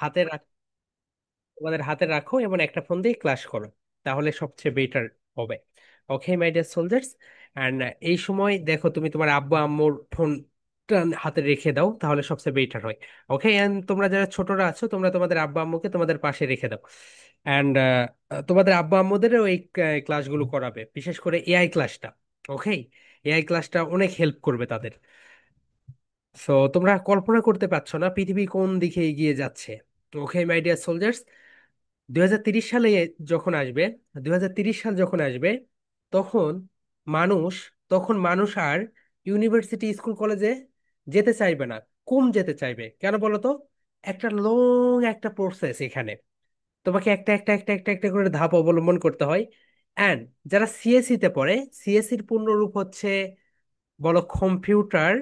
হাতে তোমাদের হাতে রাখো এবং একটা ফোন দিয়ে ক্লাস করো, তাহলে সবচেয়ে বেটার হবে। ওকে মাই ডিয়ার সোলজার্স। অ্যান্ড এই সময় দেখো তুমি তোমার আব্বু আম্মুর ফোনটা হাতে রেখে দাও, তাহলে সবচেয়ে বেটার হয়। ওকে, অ্যান্ড তোমরা যারা ছোটরা আছো তোমরা তোমাদের আব্বু আম্মুকে তোমাদের পাশে রেখে দাও। অ্যান্ড তোমাদের আব্বু আম্মুদেরও এই ক্লাসগুলো করাবে, বিশেষ করে এআই ক্লাসটা। ওকে, এআই ক্লাসটা অনেক হেল্প করবে তাদের। সো তোমরা কল্পনা করতে পারছো না পৃথিবী কোন দিকে এগিয়ে যাচ্ছে। ওকে মাই ডিয়ার সোলজার্স, 2030 সালে যখন আসবে, 2030 সাল যখন আসবে, তখন মানুষ তখন মানুষ আর ইউনিভার্সিটি স্কুল কলেজে যেতে চাইবে না। কম যেতে চাইবে, কেন বলো তো? একটা লং একটা প্রসেস এখানে, তোমাকে একটা একটা একটা একটা একটা করে ধাপ অবলম্বন করতে হয়। অ্যান্ড যারা সিএসসি তে পড়ে, সিএসসির পূর্ণরূপ হচ্ছে, বলো, কম্পিউটার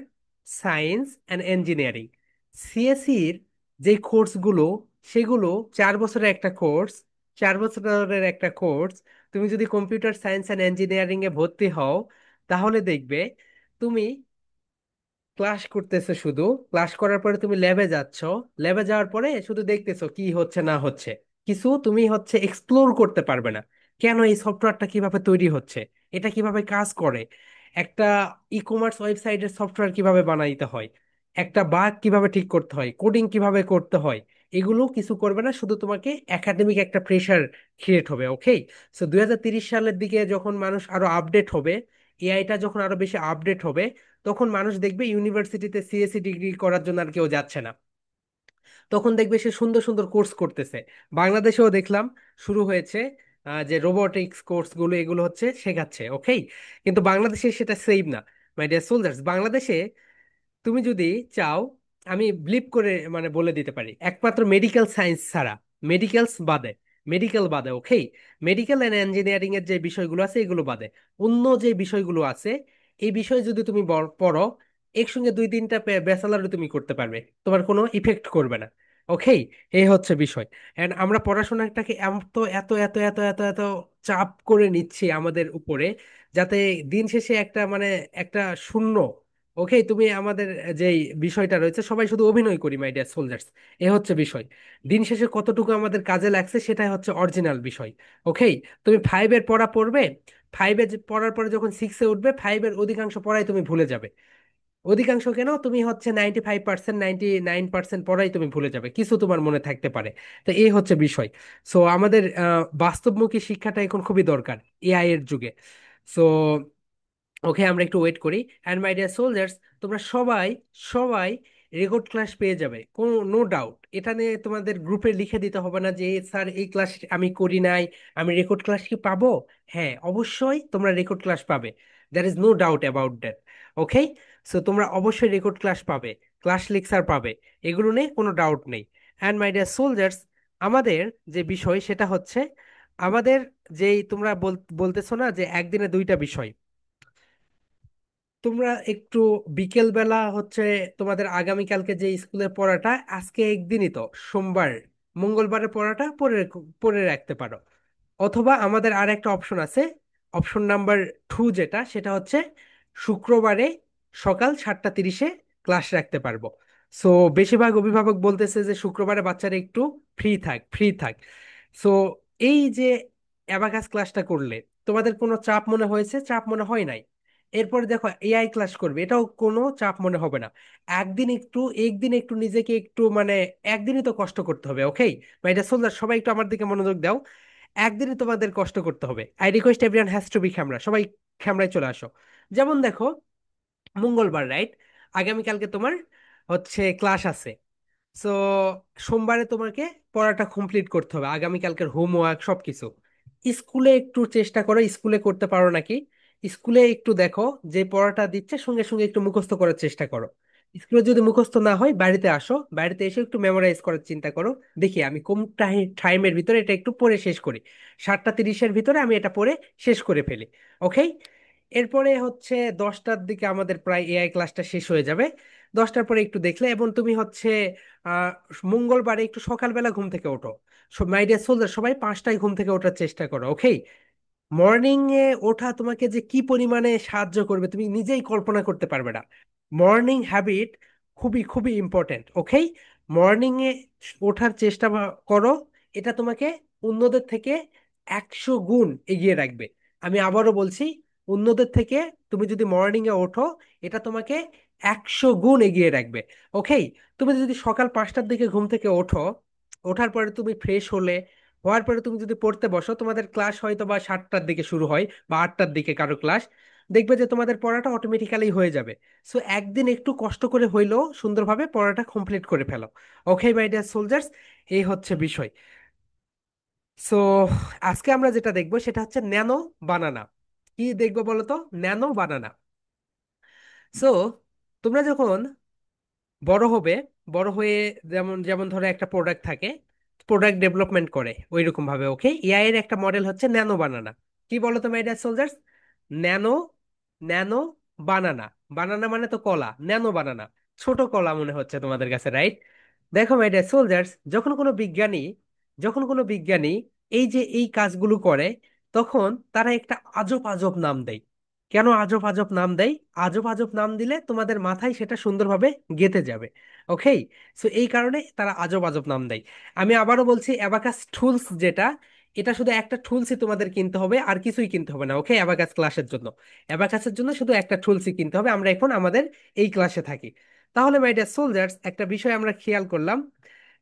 সায়েন্স অ্যান্ড ইঞ্জিনিয়ারিং। সিএসসির যে কোর্সগুলো, সেগুলো 4 বছরের একটা কোর্স, 4 বছরের একটা কোর্স। তুমি যদি কম্পিউটার সায়েন্স অ্যান্ড ইঞ্জিনিয়ারিং এ ভর্তি হও, তাহলে দেখবে তুমি ক্লাস করতেছো শুধু, ক্লাস করার পরে তুমি ল্যাবে যাচ্ছ, ল্যাবে যাওয়ার পরে শুধু দেখতেছো কি হচ্ছে না হচ্ছে, কিছু তুমি হচ্ছে এক্সপ্লোর করতে পারবে না। কেন এই সফটওয়্যারটা কিভাবে তৈরি হচ্ছে, এটা কিভাবে কাজ করে, একটা ই কমার্স ওয়েবসাইটের সফটওয়্যার কিভাবে বানাইতে হয়, একটা বাগ কিভাবে ঠিক করতে হয়, কোডিং কিভাবে করতে হয়, এগুলো কিছু করবে না। শুধু তোমাকে একাডেমিক একটা প্রেশার ক্রিয়েট হবে। ওকে, সো 2030 সালের দিকে যখন মানুষ আরো আপডেট হবে, এআইটা যখন আরো বেশি আপডেট হবে, তখন মানুষ দেখবে ইউনিভার্সিটিতে সিএসসি ডিগ্রি করার জন্য আর কেউ যাচ্ছে না। তখন দেখবে সে সুন্দর সুন্দর কোর্স করতেছে। বাংলাদেশেও দেখলাম শুরু হয়েছে, যে রোবোটিক্স কোর্স গুলো এগুলো হচ্ছে শেখাচ্ছে। ওকে, কিন্তু বাংলাদেশে সেটা সেম না। মাই ডিয়ার সোলজার্স, বাংলাদেশে তুমি যদি চাও, আমি ব্লিপ করে মানে বলে দিতে পারি, একমাত্র মেডিকেল সায়েন্স ছাড়া, মেডিকেলস বাদে, মেডিকেল বাদে, ওকে, মেডিকেল অ্যান্ড ইঞ্জিনিয়ারিং এর যে বিষয়গুলো আছে এগুলো বাদে, অন্য যে বিষয়গুলো আছে, এই বিষয় যদি তুমি পড়ো, একসঙ্গে 2-3টা ব্যাচেলারও তুমি করতে পারবে, তোমার কোনো ইফেক্ট করবে না। ওকে, এই হচ্ছে বিষয়। এন্ড আমরা পড়াশোনাটাকে এত এত এত এত এত এত চাপ করে নিচ্ছি আমাদের উপরে, যাতে দিন শেষে একটা মানে একটা শূন্য। ওকে, তুমি আমাদের যে বিষয়টা রয়েছে, সবাই শুধু অভিনয় করি মাই ডিয়ার সোলজার্স, এ হচ্ছে বিষয়। দিন শেষে কতটুকু আমাদের কাজে লাগছে সেটাই হচ্ছে অরিজিনাল বিষয়। ওকে, তুমি ফাইভের পড়া পড়বে, ফাইভে পড়ার পরে যখন সিক্সে উঠবে, ফাইভের অধিকাংশ পড়াই তুমি ভুলে যাবে। অধিকাংশ কেন, তুমি হচ্ছে 95%, 99% পড়াই তুমি ভুলে যাবে, কিছু তোমার মনে থাকতে পারে। তো এই হচ্ছে বিষয়। সো আমাদের বাস্তবমুখী শিক্ষাটা এখন খুবই দরকার এআই এর যুগে। সো ওকে, আমরা একটু ওয়েট করি। অ্যান্ড মাই ডিয়ার সোলজার্স, তোমরা সবাই সবাই রেকর্ড ক্লাস পেয়ে যাবে, কোনো নো ডাউট। এটা নিয়ে তোমাদের গ্রুপে লিখে দিতে হবে না যে স্যার এই ক্লাস আমি করি নাই, আমি রেকর্ড ক্লাস কি পাবো? হ্যাঁ, অবশ্যই তোমরা রেকর্ড ক্লাস পাবে, there is no doubt about that. Okay, so তোমরা অবশ্যই রেকর্ড ক্লাস পাবে, ক্লাস লেকচার পাবে, এগুলো নিয়ে কোনো ডাউট নেই। অ্যান্ড মাই ডিয়ার সোলজার্স, আমাদের যে বিষয় সেটা হচ্ছে, আমাদের যেই তোমরা বলতেছো না যে একদিনে 2টা বিষয়, তোমরা একটু বিকেল বেলা হচ্ছে তোমাদের আগামীকালকে যে স্কুলের পড়াটা, আজকে একদিনই তো, সোমবার মঙ্গলবারের পড়াটা পড়ে পড়ে রাখতে পারো। অথবা আমাদের আর একটা অপশন আছে, অপশন নাম্বার 2, যেটা সেটা হচ্ছে শুক্রবারে সকাল 7টা 30-এ ক্লাস রাখতে পারবো। সো বেশিরভাগ অভিভাবক বলতেছে যে শুক্রবারে বাচ্চারা একটু ফ্রি থাক। সো এই যে অ্যাবাকাস ক্লাসটা করলে তোমাদের কোনো চাপ মনে হয়েছে? চাপ মনে হয় নাই। এরপরে দেখো এআই ক্লাস করবে, এটাও কোনো চাপ মনে হবে না। একদিন একটু নিজেকে একটু মানে একদিনই তো কষ্ট করতে হবে। ওকে, এটা সোলজার, সবাই একটু আমার দিকে মনোযোগ দাও। একদিনই তোমাদের কষ্ট করতে হবে। I request everyone has to be camera, সবাই ক্যামেরায় চলে আসো। যেমন দেখো, মঙ্গলবার রাইট, আগামীকালকে তোমার হচ্ছে ক্লাস আছে। সো সোমবারে তোমাকে পড়াটা কমপ্লিট করতে হবে, আগামীকালকের হোমওয়ার্ক সবকিছু। স্কুলে একটু চেষ্টা করো, স্কুলে করতে পারো নাকি, স্কুলে একটু দেখো যে পড়াটা দিচ্ছে সঙ্গে সঙ্গে একটু মুখস্থ করার চেষ্টা করো। স্কুলে যদি মুখস্থ না হয়, বাড়িতে আসো, বাড়িতে এসে একটু মেমোরাইজ করার চিন্তা করো। দেখি আমি কোন টাইমের ভিতরে এটা একটু পড়ে শেষ করি, 7টা 30-এর ভিতরে আমি এটা পড়ে শেষ করে ফেলি। ওকে, এরপরে হচ্ছে 10টার দিকে আমাদের প্রায় এআই ক্লাসটা শেষ হয়ে যাবে। 10টার পরে একটু দেখলে, এবং তুমি হচ্ছে আহ মঙ্গলবারে একটু সকালবেলা ঘুম থেকে ওঠো। মাই ডিয়ার সোলজার, সবাই 5টায় ঘুম থেকে ওঠার চেষ্টা করো। ওকে, মর্নিং এ ওঠা তোমাকে যে কি পরিমাণে সাহায্য করবে তুমি নিজেই কল্পনা করতে পারবে না। মর্নিং হ্যাবিট খুবই খুবই ইম্পর্টেন্ট। ওকে, মর্নিং এ ওঠার চেষ্টা করো। এটা তোমাকে অন্যদের থেকে 100 গুণ এগিয়ে রাখবে। আমি আবারও বলছি, অন্যদের থেকে তুমি যদি মর্নিং এ ওঠো, এটা তোমাকে 100 গুণ এগিয়ে রাখবে। ওকে। তুমি যদি সকাল 5টার দিকে ঘুম থেকে ওঠো, ওঠার পরে তুমি ফ্রেশ হলে, হওয়ার পরে তুমি যদি পড়তে বসো, তোমাদের ক্লাস হয়তো বা 7টার দিকে শুরু হয় বা 8টার দিকে কারো ক্লাস, দেখবে যে তোমাদের পড়াটা অটোমেটিক্যালি হয়ে যাবে। সো একদিন একটু কষ্ট করে হইলেও সুন্দরভাবে পড়াটা কমপ্লিট করে ফেলো। ওকে মাই ডিয়ার সোলজার্স, এই হচ্ছে বিষয়। সো আজকে আমরা যেটা দেখবো সেটা হচ্ছে ন্যানো বানানা। কি দেখবো বলো তো? ন্যানো বানানা। সো তোমরা যখন বড় হবে, বড় হয়ে যেমন যেমন ধরো একটা প্রোডাক্ট থাকে, প্রোডাক্ট ডেভেলপমেন্ট করে ওই রকম ভাবে, ওকে, এআই এর একটা মডেল হচ্ছে ন্যানো বানানা। কি বলো তো my dear soldiers? Nano, nano banana. Banana মানে তো কলা, ন্যানো বানানা ছোট কলা মনে হচ্ছে তোমাদের কাছে, রাইট? দেখো মাই ডিয়ার সোলজার্স, যখন কোনো বিজ্ঞানী এই যে এই কাজগুলো করে, তখন তারা একটা আজব আজব নাম দেয়। কেন আজব আজব নাম দেয়? আজব আজব নাম দিলে তোমাদের মাথায় সেটা সুন্দরভাবে গেঁথে যাবে। ওকে। সো এই কারণে তারা আজব আজব নাম দেয়। আমি আবারও বলছি, অ্যাবাকাস টুলস যেটা, এটা শুধু একটা টুলসই তোমাদের কিনতে হবে, আর কিছুই কিনতে হবে না। ওকে, অ্যাবাকাস ক্লাসের জন্য, অ্যাবাকাসের জন্য শুধু একটা টুলসই কিনতে হবে। আমরা এখন আমাদের এই ক্লাসে থাকি। তাহলে মাই ডিয়ার সোলজার্স, একটা বিষয় আমরা খেয়াল করলাম,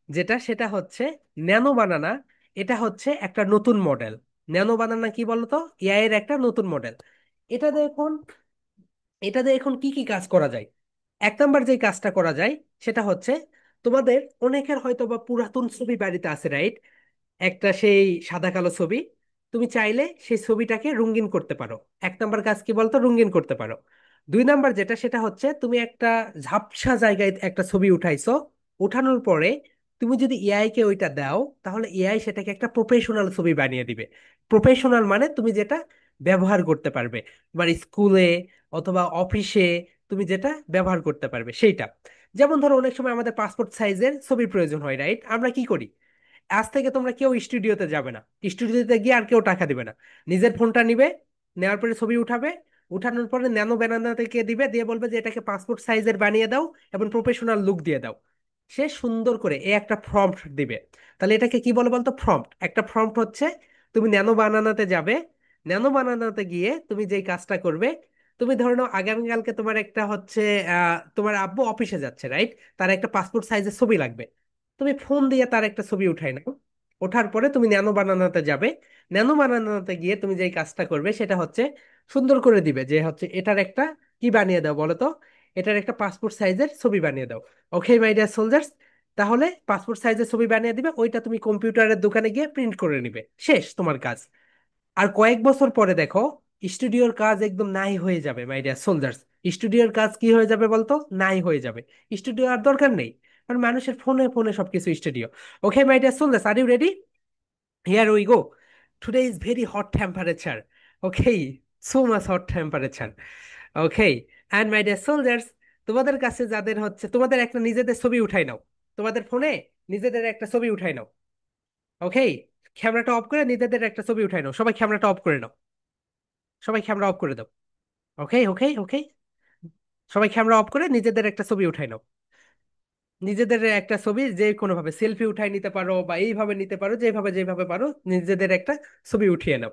যেটা সেটা হচ্ছে ন্যানো বানানা। এটা হচ্ছে একটা নতুন মডেল। ন্যানো বানানা কি বলতো? এআই এর একটা নতুন মডেল। এটা দেখুন, এটাতে এখন কি কি কাজ করা যায়। এক নাম্বার যে কাজটা করা যায় সেটা হচ্ছে, তোমাদের অনেকের হয়তো বা পুরাতন ছবি বাড়িতে আছে, রাইট? একটা সেই সাদা কালো ছবি, তুমি চাইলে সেই ছবিটাকে রঙিন করতে পারো। এক নাম্বার কাজ কি বলতো? রঙিন করতে পারো। দুই নাম্বার যেটা সেটা হচ্ছে, তুমি একটা ঝাপসা জায়গায় একটা ছবি উঠাইছো, উঠানোর পরে তুমি যদি এআই কে ওইটা দাও, তাহলে এআই সেটাকে একটা প্রফেশনাল ছবি বানিয়ে দিবে। প্রফেশনাল মানে তুমি যেটা ব্যবহার করতে পারবে তোমার স্কুলে অথবা অফিসে, তুমি যেটা ব্যবহার করতে পারবে সেইটা। যেমন ধরো অনেক সময় আমাদের পাসপোর্ট সাইজের ছবির প্রয়োজন হয়, রাইট? আমরা কি করি? আজ থেকে তোমরা কেউ স্টুডিওতে যাবে না, স্টুডিওতে গিয়ে আর কেউ টাকা দিবে না। নিজের ফোনটা নিবে, নেওয়ার পরে ছবি উঠাবে, উঠানোর পরে ন্যানো ব্যানানা থেকে দিবে, দিয়ে বলবে যে এটাকে পাসপোর্ট সাইজের বানিয়ে দাও এবং প্রফেশনাল লুক দিয়ে দাও। সে সুন্দর করে এ একটা প্রম্পট দিবে। তাহলে এটাকে কি বলে বলতো? প্রম্পট। একটা প্রম্পট হচ্ছে, তুমি ন্যানো বানানাতে যাবে, ন্যানো বানানাতে গিয়ে তুমি যেই কাজটা করবে, তুমি ধরে নাও আগামীকালকে তোমার একটা হচ্ছে তোমার আব্বু অফিসে যাচ্ছে, রাইট? তার একটা পাসপোর্ট সাইজের ছবি লাগবে। তুমি ফোন দিয়ে তার একটা ছবি উঠাই নাও। ওঠার পরে তুমি ন্যানো বানানোতে যাবে। ন্যানো বানানোতে গিয়ে তুমি যেই কাজটা করবে সেটা হচ্ছে, সুন্দর করে দিবে যে হচ্ছে এটার একটা কি বানিয়ে দাও বলো তো? এটার একটা পাসপোর্ট সাইজের ছবি বানিয়ে দাও। ওকে মাই ডিয়ার সোলজার্স, তাহলে পাসপোর্ট সাইজের ছবি বানিয়ে দিবে, ওইটা তুমি কম্পিউটারের দোকানে গিয়ে প্রিন্ট করে নিবে, শেষ তোমার কাজ। আর কয়েক বছর পরে দেখো, স্টুডিওর কাজ একদম নাই হয়ে যাবে মাই ডিয়ার সোলজার্স। স্টুডিওর কাজ কি হয়ে যাবে বলতো? নাই হয়ে যাবে। স্টুডিও আর দরকার নেই, কারণ মানুষের ফোনে ফোনে সবকিছু studio. Okay my dear soldiers, are you ready? Here we go. Today is very hot temperature. Okay, so much hot temperature. Okay. And my dear soldiers, তোমাদের কাছে যাদের হচ্ছে, তোমাদের একটা নিজেদের ছবি উঠাই নাও, তোমাদের ফোনে নিজেদের একটা ছবি উঠাই নাও। ওকে, ক্যামেরাটা অফ করে নিজেদের একটা ছবি উঠাই নাও। সবাই ক্যামেরাটা অফ করে নাও, সবাই ক্যামেরা অফ করে দাও। ওকে ওকে ওকে, সবাই ক্যামেরা অফ করে নিজেদের একটা ছবি উঠাই নাও। নিজেদের একটা ছবি যে কোনো ভাবে সেলফি উঠাই নিতে পারো, বা এইভাবে নিতে পারো, যেভাবে যেভাবে পারো নিজেদের একটা ছবি উঠিয়ে নাও।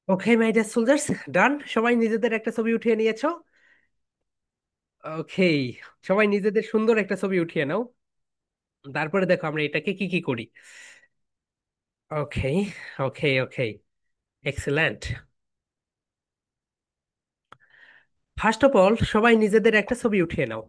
ওকে মাই ডিয়ার সোলজার্স, ডান। সবাই নিজেদের একটা ছবি উঠিয়ে নিয়েছো? ওকে, সবাই নিজেদের সুন্দর একটা ছবি উঠিয়ে নাও। তারপরে দেখো আমরা এটাকে কি কি করি। ওকে, ওকে, ওকে, এক্সেলেন্ট। ফার্স্ট অফ অল সবাই নিজেদের একটা ছবি উঠিয়ে নাও।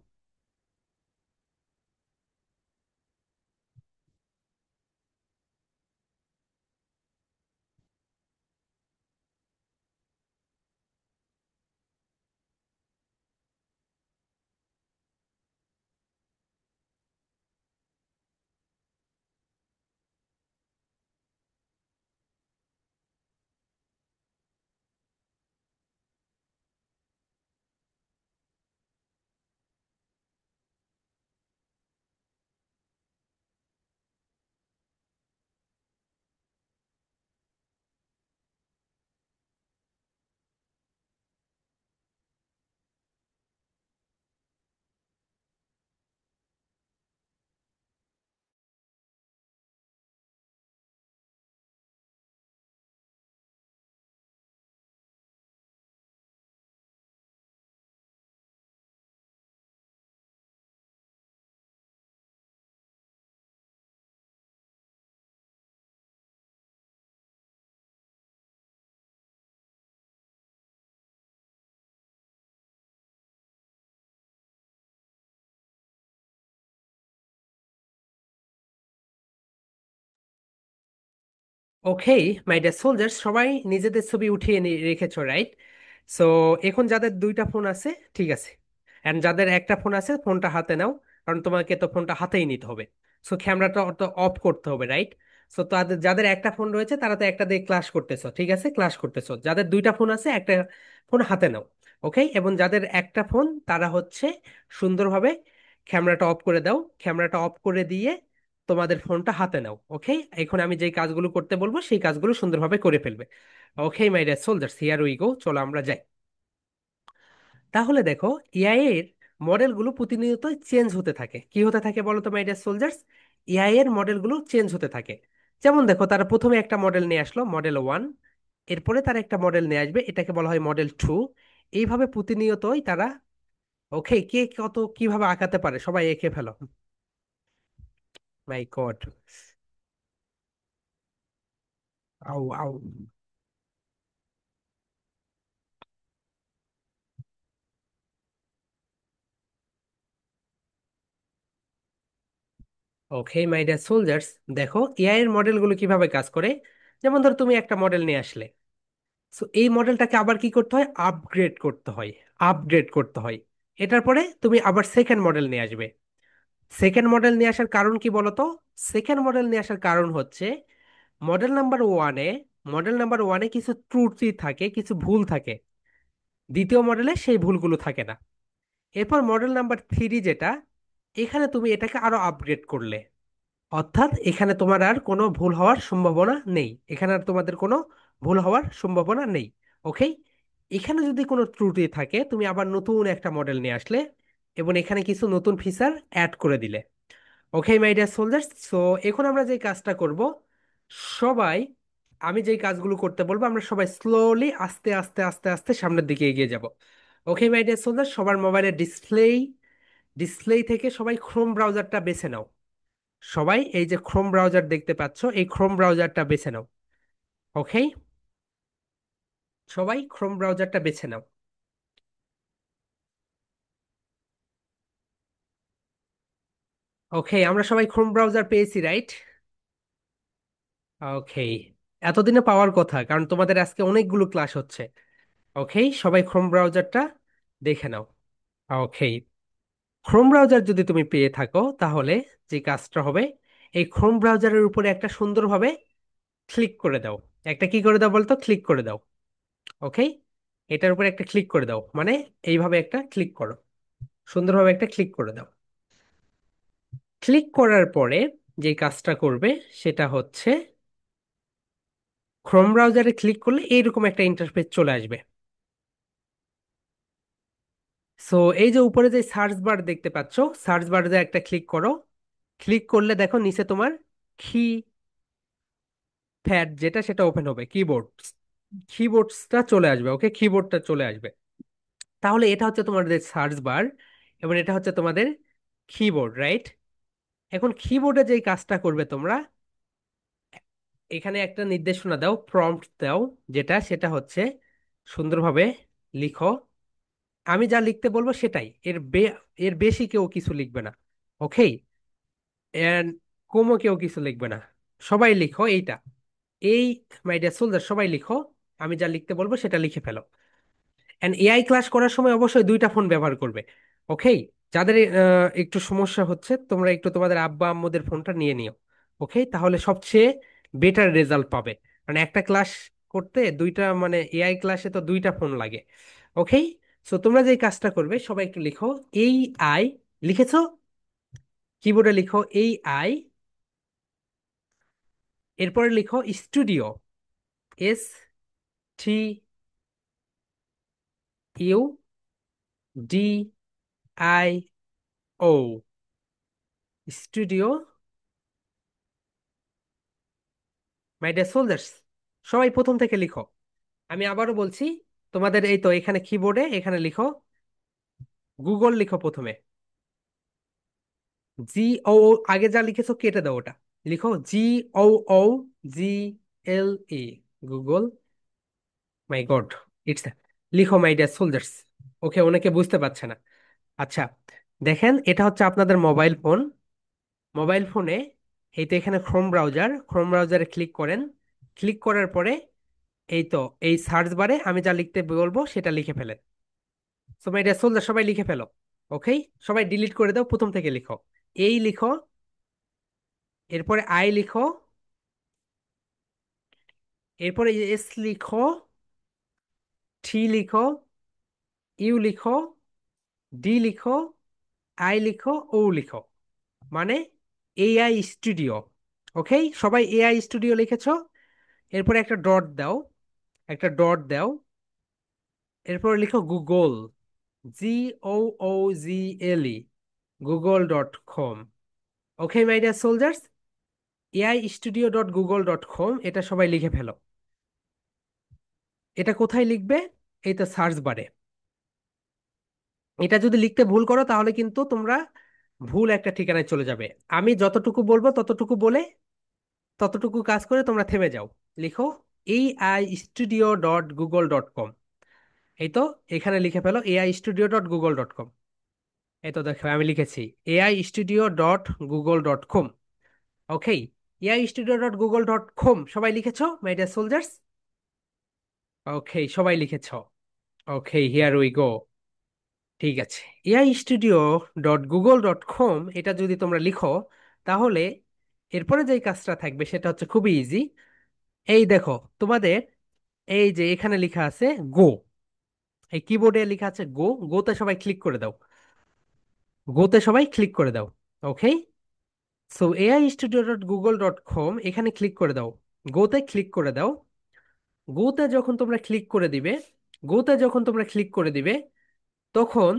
ওকে, মাই ডিয়ার সোলজার্স, সবাই নিজেদের ছবি উঠিয়ে রেখেছো, রাইট? সো এখন যাদের দুইটা ফোন আছে, ঠিক আছে, এন্ড যাদের একটা ফোন আছে ফোনটা হাতে নাও, কারণ তোমাকে তো ফোনটা হাতেই নিতে হবে। সো ক্যামেরাটা তো অফ করতে হবে, রাইট? সো তাদের যাদের একটা ফোন রয়েছে তারা তো একটা দিয়ে ক্লাস করতেছো, ঠিক আছে, ক্লাস করতেছো। যাদের দুইটা ফোন আছে একটা ফোন হাতে নাও। ওকে, এবং যাদের একটা ফোন তারা হচ্ছে সুন্দরভাবে ক্যামেরাটা অফ করে দাও, ক্যামেরাটা অফ করে দিয়ে তোমাদের ফোনটা হাতে নাও। ওকে, এখন আমি যেই কাজগুলো করতে বলবো সেই কাজগুলো সুন্দরভাবে করে ফেলবে। Okay my dear soldiers, here we go, চলো আমরা যাই। তাহলে দেখো, এআই এর মডেলগুলো প্রতিনিয়ত চেঞ্জ হতে থাকে। কি হতে থাকে বলো তো মাই ডিয়ার সোলজার্স? এআই এর মডেলগুলো চেঞ্জ হতে থাকে। যেমন দেখো, তারা প্রথমে একটা মডেল নিয়ে আসলো, মডেল 1। এরপরে তারা একটা মডেল নিয়ে আসবে, এটাকে বলা হয় মডেল 2। এইভাবে প্রতিনিয়তই তারা, ওকে, কে কত কিভাবে আঁকাতে পারে সবাই এঁকে ফেলো। মাই গড। আউ, আউ। ওকে মাই ডিয়ার সোলজার্স, দেখো এআই এর মডেলগুলো কিভাবে কাজ করে। যেমন ধরো তুমি একটা মডেল নিয়ে আসলে, সো এই মডেলটাকে আবার কি করতে হয়, আপগ্রেড করতে হয়, আপগ্রেড করতে হয়। এটার পরে তুমি আবার সেকেন্ড মডেল নিয়ে আসবে। সেকেন্ড মডেল নিয়ে আসার কারণ কি বলতো? সেকেন্ড মডেল নিয়ে আসার কারণ হচ্ছে মডেল নাম্বার ওয়ানে মডেল নাম্বার ওয়ানে কিছু ত্রুটি থাকে, কিছু ভুল থাকে। দ্বিতীয় মডেলে সেই ভুলগুলো থাকে না। এরপর মডেল নাম্বার 3 যেটা, এখানে তুমি এটাকে আরো আপগ্রেড করলে, অর্থাৎ এখানে তোমার আর কোনো ভুল হওয়ার সম্ভাবনা নেই, এখানে আর তোমাদের কোনো ভুল হওয়ার সম্ভাবনা নেই। ওকে, এখানে যদি কোনো ত্রুটি থাকে তুমি আবার নতুন একটা মডেল নিয়ে আসলে এবং এখানে কিছু নতুন ফিচার অ্যাড করে দিলে। ওকে মাই ডিয়ার সোলজার্স, সো এখন আমরা যে কাজটা করব, সবাই, আমি যেই কাজগুলো করতে বলবো আমরা সবাই স্লোলি আস্তে আস্তে আস্তে আস্তে সামনের দিকে এগিয়ে যাব। ওকে মাই ডিয়ার সোলজার্স, সবার মোবাইলের ডিসপ্লে থেকে সবাই ক্রোম ব্রাউজারটা বেছে নাও। সবাই এই যে ক্রোম ব্রাউজার দেখতে পাচ্ছ, এই ক্রোম ব্রাউজারটা বেছে নাও। ওকে, সবাই ক্রোম ব্রাউজারটা বেছে নাও। ওকে, আমরা সবাই ক্রোম ব্রাউজার পেয়েছি, রাইট? ওকে, এতদিনে পাওয়ার কথা, কারণ তোমাদের আজকে অনেকগুলো ক্লাস হচ্ছে। ওকে, সবাই ক্রোম ব্রাউজারটা দেখে নাও। ওকে, ক্রোম ব্রাউজার যদি তুমি পেয়ে থাকো তাহলে যে কাজটা হবে, এই ক্রোম ব্রাউজারের উপরে একটা সুন্দরভাবে ক্লিক করে দাও। একটা কি করে দাও বলতো, ক্লিক করে দাও। ওকে, এটার উপরে একটা ক্লিক করে দাও, মানে এইভাবে একটা ক্লিক করো, সুন্দরভাবে একটা ক্লিক করে দাও। ক্লিক করার পরে যে কাজটা করবে সেটা হচ্ছে, ক্রোম ব্রাউজারে ক্লিক করলে এইরকম একটা ইন্টারফেস চলে আসবে। সো এই যে উপরে যে সার্চ বার দেখতে পাচ্ছ, সার্চ বারে একটা ক্লিক করো। ক্লিক করলে দেখো নিচে তোমার কি প্যাড যেটা, সেটা ওপেন হবে, কিবোর্ডসটা চলে আসবে। ওকে, কিবোর্ডটা চলে আসবে। তাহলে এটা হচ্ছে তোমাদের সার্চ বার এবং এটা হচ্ছে তোমাদের কিবোর্ড, রাইট? এখন কিবোর্ডে যেই কাজটা করবে তোমরা, এখানে একটা নির্দেশনা দাও, প্রম্পট দাও, যেটা সেটা হচ্ছে সুন্দরভাবে লিখো। আমি যা লিখতে বলবো সেটাই, এর বেশি কেউ কিছু লিখবে না। ওকে, এন্ড কমও কেউ কিছু লিখবে না। সবাই লিখো এইটা, এই মাই ডিয়ার সোলজার সবাই লিখো, আমি যা লিখতে বলবো সেটা লিখে ফেলো। এন্ড এআই ক্লাস করার সময় অবশ্যই দুইটা ফোন ব্যবহার করবে। ওকে, যাদের একটু সমস্যা হচ্ছে তোমরা একটু তোমাদের আব্বা আম্মুদের ফোনটা নিয়ে নিও। ওকে, তাহলে সবচেয়ে বেটার রেজাল্ট পাবে। মানে একটা ক্লাস করতে দুইটা, মানে এআই ক্লাসে তো দুইটা ফোন লাগে। ওকে, সো তোমরা যে কাজটা করবে সবাই একটু লিখো এই আই, লিখেছো? কিবোর্ডে লিখো এই আই, এরপরে লিখো studio, S T U D I O, studio. My dear soldiers, সবাই প্রথম থেকে লিখো। আমি আবারও বলছি, তোমাদের এই তো এখানে কিবোর্ডে এখানে লিখো, গুগল লিখো প্রথমে, জি ও ও, আগে যা লিখেছো কেটে দাও ওটা, লিখো জি O O G L E, Google. My god, it's, লিখো মাই ডিয়ার সোলজার্স। ওকে, অনেকে বুঝতে পারছে না। আচ্ছা, দেখেন এটা হচ্ছে আপনাদের মোবাইল ফোন। মোবাইল ফোনে এই তো এখানে ক্রোম ব্রাউজার, ক্রোম ব্রাউজারে ক্লিক করেন। ক্লিক করার পরে এই তো এই সার্চ বারে আমি যা লিখতে বলবো সেটা লিখে ফেলেন। সো মাই ডিয়ার সোলজার সবাই লিখে ফেলো। ওকে, সবাই ডিলিট করে দাও, প্রথম থেকে লিখো। এই লিখো, এরপরে আই লিখো, এরপরে এস লিখো, টি লিখো, ইউ লিখো, ডি লিখো, আই লিখো, ও লিখো, মানে এআই স্টুডিও। ওকে, সবাই এআই স্টুডিও লিখেছো। এরপরে একটা ডট দাও, একটা ডট দাও, এরপরে লিখো Google, G O O G L E, google.com। Okay my dear soldiers, ai studio.google.com, এটা সবাই লিখে ফেলো। এটা কোথায় লিখবে? এই তো সার্চ বারে। এটা যদি লিখতে ভুল করো তাহলে কিন্তু তোমরা ভুল একটা ঠিকানায় চলে যাবে। আমি যতটুকু বলবো ততটুকু বলে, ততটুকু কাজ করে তোমরা থেমে যাও। লিখো ai studio.google.com। এই তো এখানে লিখে ফেলো ai studio.google.com। এই তো দেখো আমি লিখেছি ai studio.google.com। ওকে, ai studio.google.com সবাই লিখেছো মাই ডিয়ার সোলজার্স? ওকে, সবাই লিখেছো। ওকে, হিয়ার উই গো। ঠিক আছে, ai studio.google.com এটা যদি তোমরা লিখো, তাহলে এরপরে যেই কাজটা থাকবে সেটা হচ্ছে খুবই ইজি। এই দেখো তোমাদের, এই যে এখানে লেখা আছে গো, এই কিবোর্ডে লেখা আছে গো, গোতে সবাই ক্লিক করে দাও, গোতে সবাই ক্লিক করে দাও। ওকে, সো ai studio.google.com এখানে ক্লিক করে দাও, গোতে ক্লিক করে দাও। গোতে যখন তোমরা ক্লিক করে দিবে, গোতে যখন তোমরা ক্লিক করে দিবে, তখন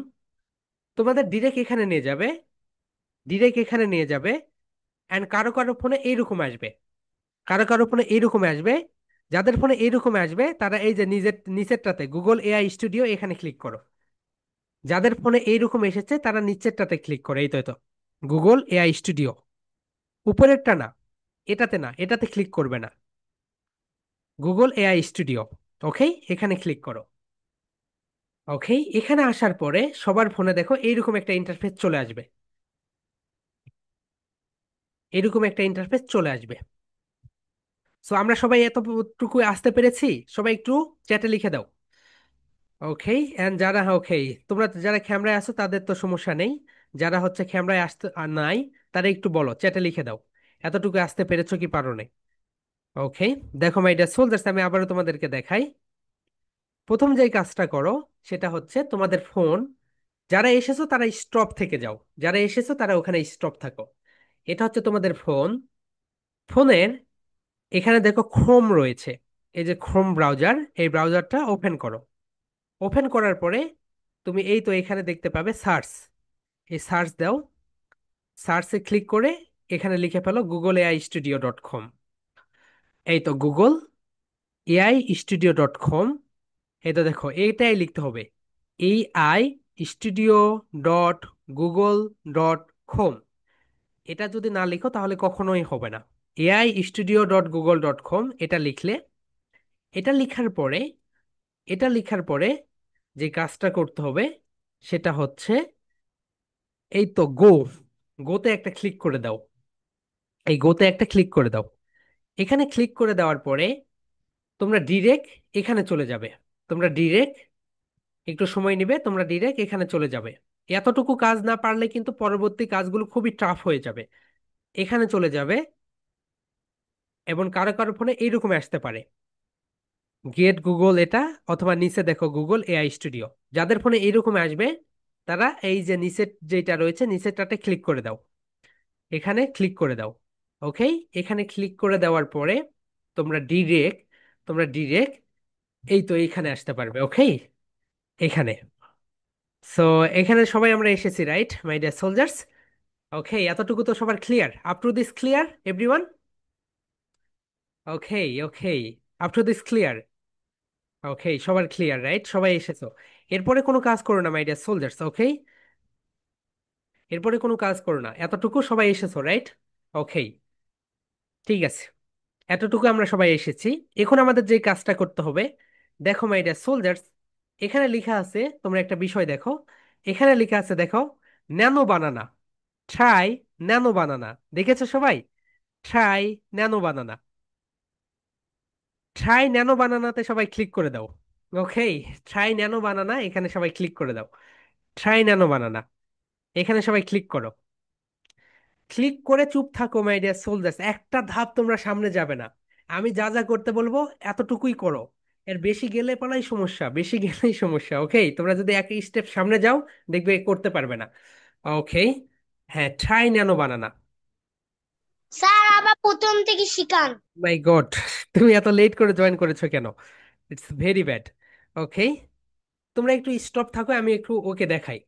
তোমাদের ডিরেক্ট এখানে নিয়ে যাবে, ডিরেক্ট এখানে নিয়ে যাবে। অ্যান্ড কারো কারো ফোনে এইরকম আসবে, কারো কারো ফোনে এইরকম আসবে। যাদের ফোনে এইরকম আসবে তারা এই যে নিজের নিচেরটাতে গুগল এআই স্টুডিও এখানে ক্লিক করো। যাদের ফোনে এইরকম এসেছে তারা নিচেরটাতে ক্লিক করে, এই তো এই তো গুগল এআই স্টুডিও, উপরেরটা না, এটাতে না, এটাতে ক্লিক করবে না, গুগল এআই স্টুডিও। ওকে, এখানে ক্লিক করো। ওকে, এখানে আসার পরে সবার ফোনে দেখো এইরকম একটা ইন্টারফেস চলে আসবে, এরকম একটা ইন্টারফেস চলে আসবে। সো আমরা সবাই এতটুকু আসতে পেরেছি? সবাই একটু চ্যাটে লিখে দাও। ওকে, এন্ড যারা, ওকে, তোমরা যারা ক্যামেরায় আছো তাদের তো সমস্যা নেই, যারা হচ্ছে ক্যামেরায় আসতে নাই তারা একটু বলো, চ্যাটে লিখে দাও এতটুকু আসতে পেরেছো কি পারো নাই। ওকে, দেখো মাই ডিয়ার সোলজার্স, আমি আবারও তোমাদেরকে দেখাই। প্রথম যেই কাজটা করো সেটা হচ্ছে তোমাদের ফোন, যারা এসেছো তারা স্টপ থেকে যাও, যারা এসেছো তারা ওখানে স্টপ থাকো। এটা হচ্ছে তোমাদের ফোন, ফোনের এখানে দেখো ক্রোম রয়েছে, এই যে ক্রোম ব্রাউজার, এই ব্রাউজারটা ওপেন করো। ওপেন করার পরে তুমি এই তো এখানে দেখতে পাবে সার্চ, এই সার্চ দাও, সার্চে ক্লিক করে এখানে লিখে ফেলো google.ai studio.com। এই তো google.ai studio.com। এই তো দেখো এইটাই লিখতে হবে, ai studio.google.com। এটা যদি না লিখো তাহলে কখনোই হবে না। ai studio.google.com এটা লিখলে, এটা লিখার পরে, এটা লিখার পরে যে কাজটা করতে হবে সেটা হচ্ছে এই তো গোতে একটা ক্লিক করে দাও। এই গোতে একটা ক্লিক করে দাও। এখানে ক্লিক করে দেওয়ার পরে তোমরা ডিরেক্ট এখানে চলে যাবে। তোমরা ডিরেক্ট, একটু সময় নিবে, তোমরা ডিরেক্ট এখানে চলে যাবে। এতটুকু কাজ না পারলে কিন্তু পরবর্তী কাজগুলো খুবই টাফ হয়ে যাবে। এখানে চলে যাবে এবং কারো কারো ফোনে এইরকম আসতে পারে গেট গুগল এটা, অথবা নিচে দেখো গুগল এআই স্টুডিও। যাদের ফোনে এইরকম আসবে তারা এই যে নিচে যেটা রয়েছে নিচেরটাতে ক্লিক করে দাও। এখানে ক্লিক করে দাও। ওকে, এখানে ক্লিক করে দেওয়ার পরে তোমরা ডিরেক্ট, তোমরা ডিরেক্ট এই তো এইখানে আসতে পারবে। ওকে, এখানে। সো এখানে সবাই আমরা এসেছি, right my dear soldiers? Okay, এতটুকু তো সবার clear? Up to this clear everyone? Okay, okay, up to this clear? Okay, সবার ক্লিয়ার, রাইট? সবাই এসেছো। এরপরে কোনো কাজ করো না মাই ডিয়ার সোলজার্স। ওকে, এরপরে কোনো কাজ করো না, এতটুকু সবাই এসেছো, রাইট? ওকে, ঠিক আছে, এতটুকু আমরা সবাই এসেছি। এখন আমাদের যে কাজটা করতে হবে, দেখো মাই ডিয়ার সোলজার্স, এখানে লেখা আছে, তোমরা একটা বিষয় দেখো। এখানে লেখা আছে দেখো, ন্যানো বানানা, ট্রাই ন্যানো বানানা। দেখেছো সবাই? ট্রাই ন্যানো বানানা, ট্রাই ন্যানো বানানাতে সবাই ক্লিক করে দাও। ওকে, ট্রাই ন্যানো বানানা, এখানে সবাই ক্লিক করে দাও। ট্রাই ন্যানো বানানা, এখানে সবাই ক্লিক করো। ক্লিক করে চুপ থাকো মাই ডিয়ার সোলজার্স, একটা ধাপ তোমরা সামনে যাবে না। আমি যা যা করতে বলবো এতটুকুই করো। এর বেশি গেলে পালাই সমস্যা, বেশি গেলেই সমস্যা। ওকে, তোমরা যদি এক স্টেপ সামনে যাও দেখবে করতে পারবে না। ওকে, হ্যাঁ, ট্রাই ন্যানো বানানা। স্যার আবার প্রথম থেকে শিখান। মাই গড, তুমি এত লেট করে জয়েন করেছো কেন? It's very bad. ওকে, তোমরা একটু স্টপ থাকো, আমি একটু ওকে দেখাই।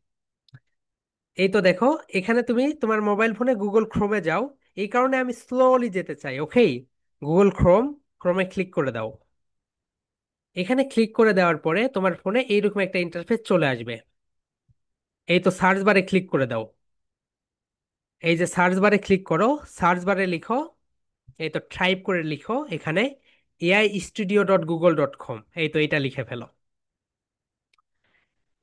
এই তো দেখো, এখানে তুমি তোমার মোবাইল ফোনে গুগল ক্রোমে যাও। এই কারণে আমি স্লোলি যেতে চাই। ওকে, গুগল ক্রোম, ক্রোমে ক্লিক করে দাও। এখানে ক্লিক করে দেওয়ার পরে তোমার ফোনে এইরকম একটা ইন্টারফেস চলে আসবে। এই তো সার্চ বারে ক্লিক করে দাও। এই যে সার্চ বারে ক্লিক করো, সার্চ বারে লিখো, এই তো টাইপ করে লিখো এখানে ai studio.google.com। এই তো এটা লিখে ফেলো,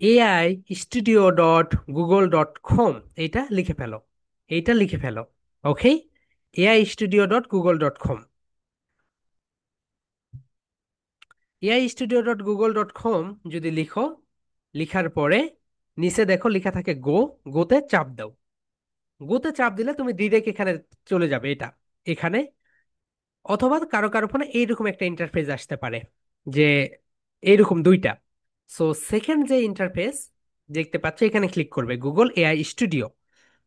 ai studio.google.com, এইটা লিখে ফেলো, এইটা লিখে ফেলো। ওকে, ai studio.google.com, ai studio.google.com যদি লিখো, লিখার পরে নিচে দেখো লেখা থাকে গোতে চাপ দাও। গোতে চাপ দিলে তুমি ডিরেক্ট এখানে চলে যাবে, এটা এখানে। অথবা কারো কারো ফোনে এইরকম একটা ইন্টারফেস আসতে পারে যে এইরকম দুইটা। সো সেকেন্ড যে ইন্টারফেস দেখতে পাচ্ছ, এখানে ক্লিক করবে গুগল এআই স্টুডিও।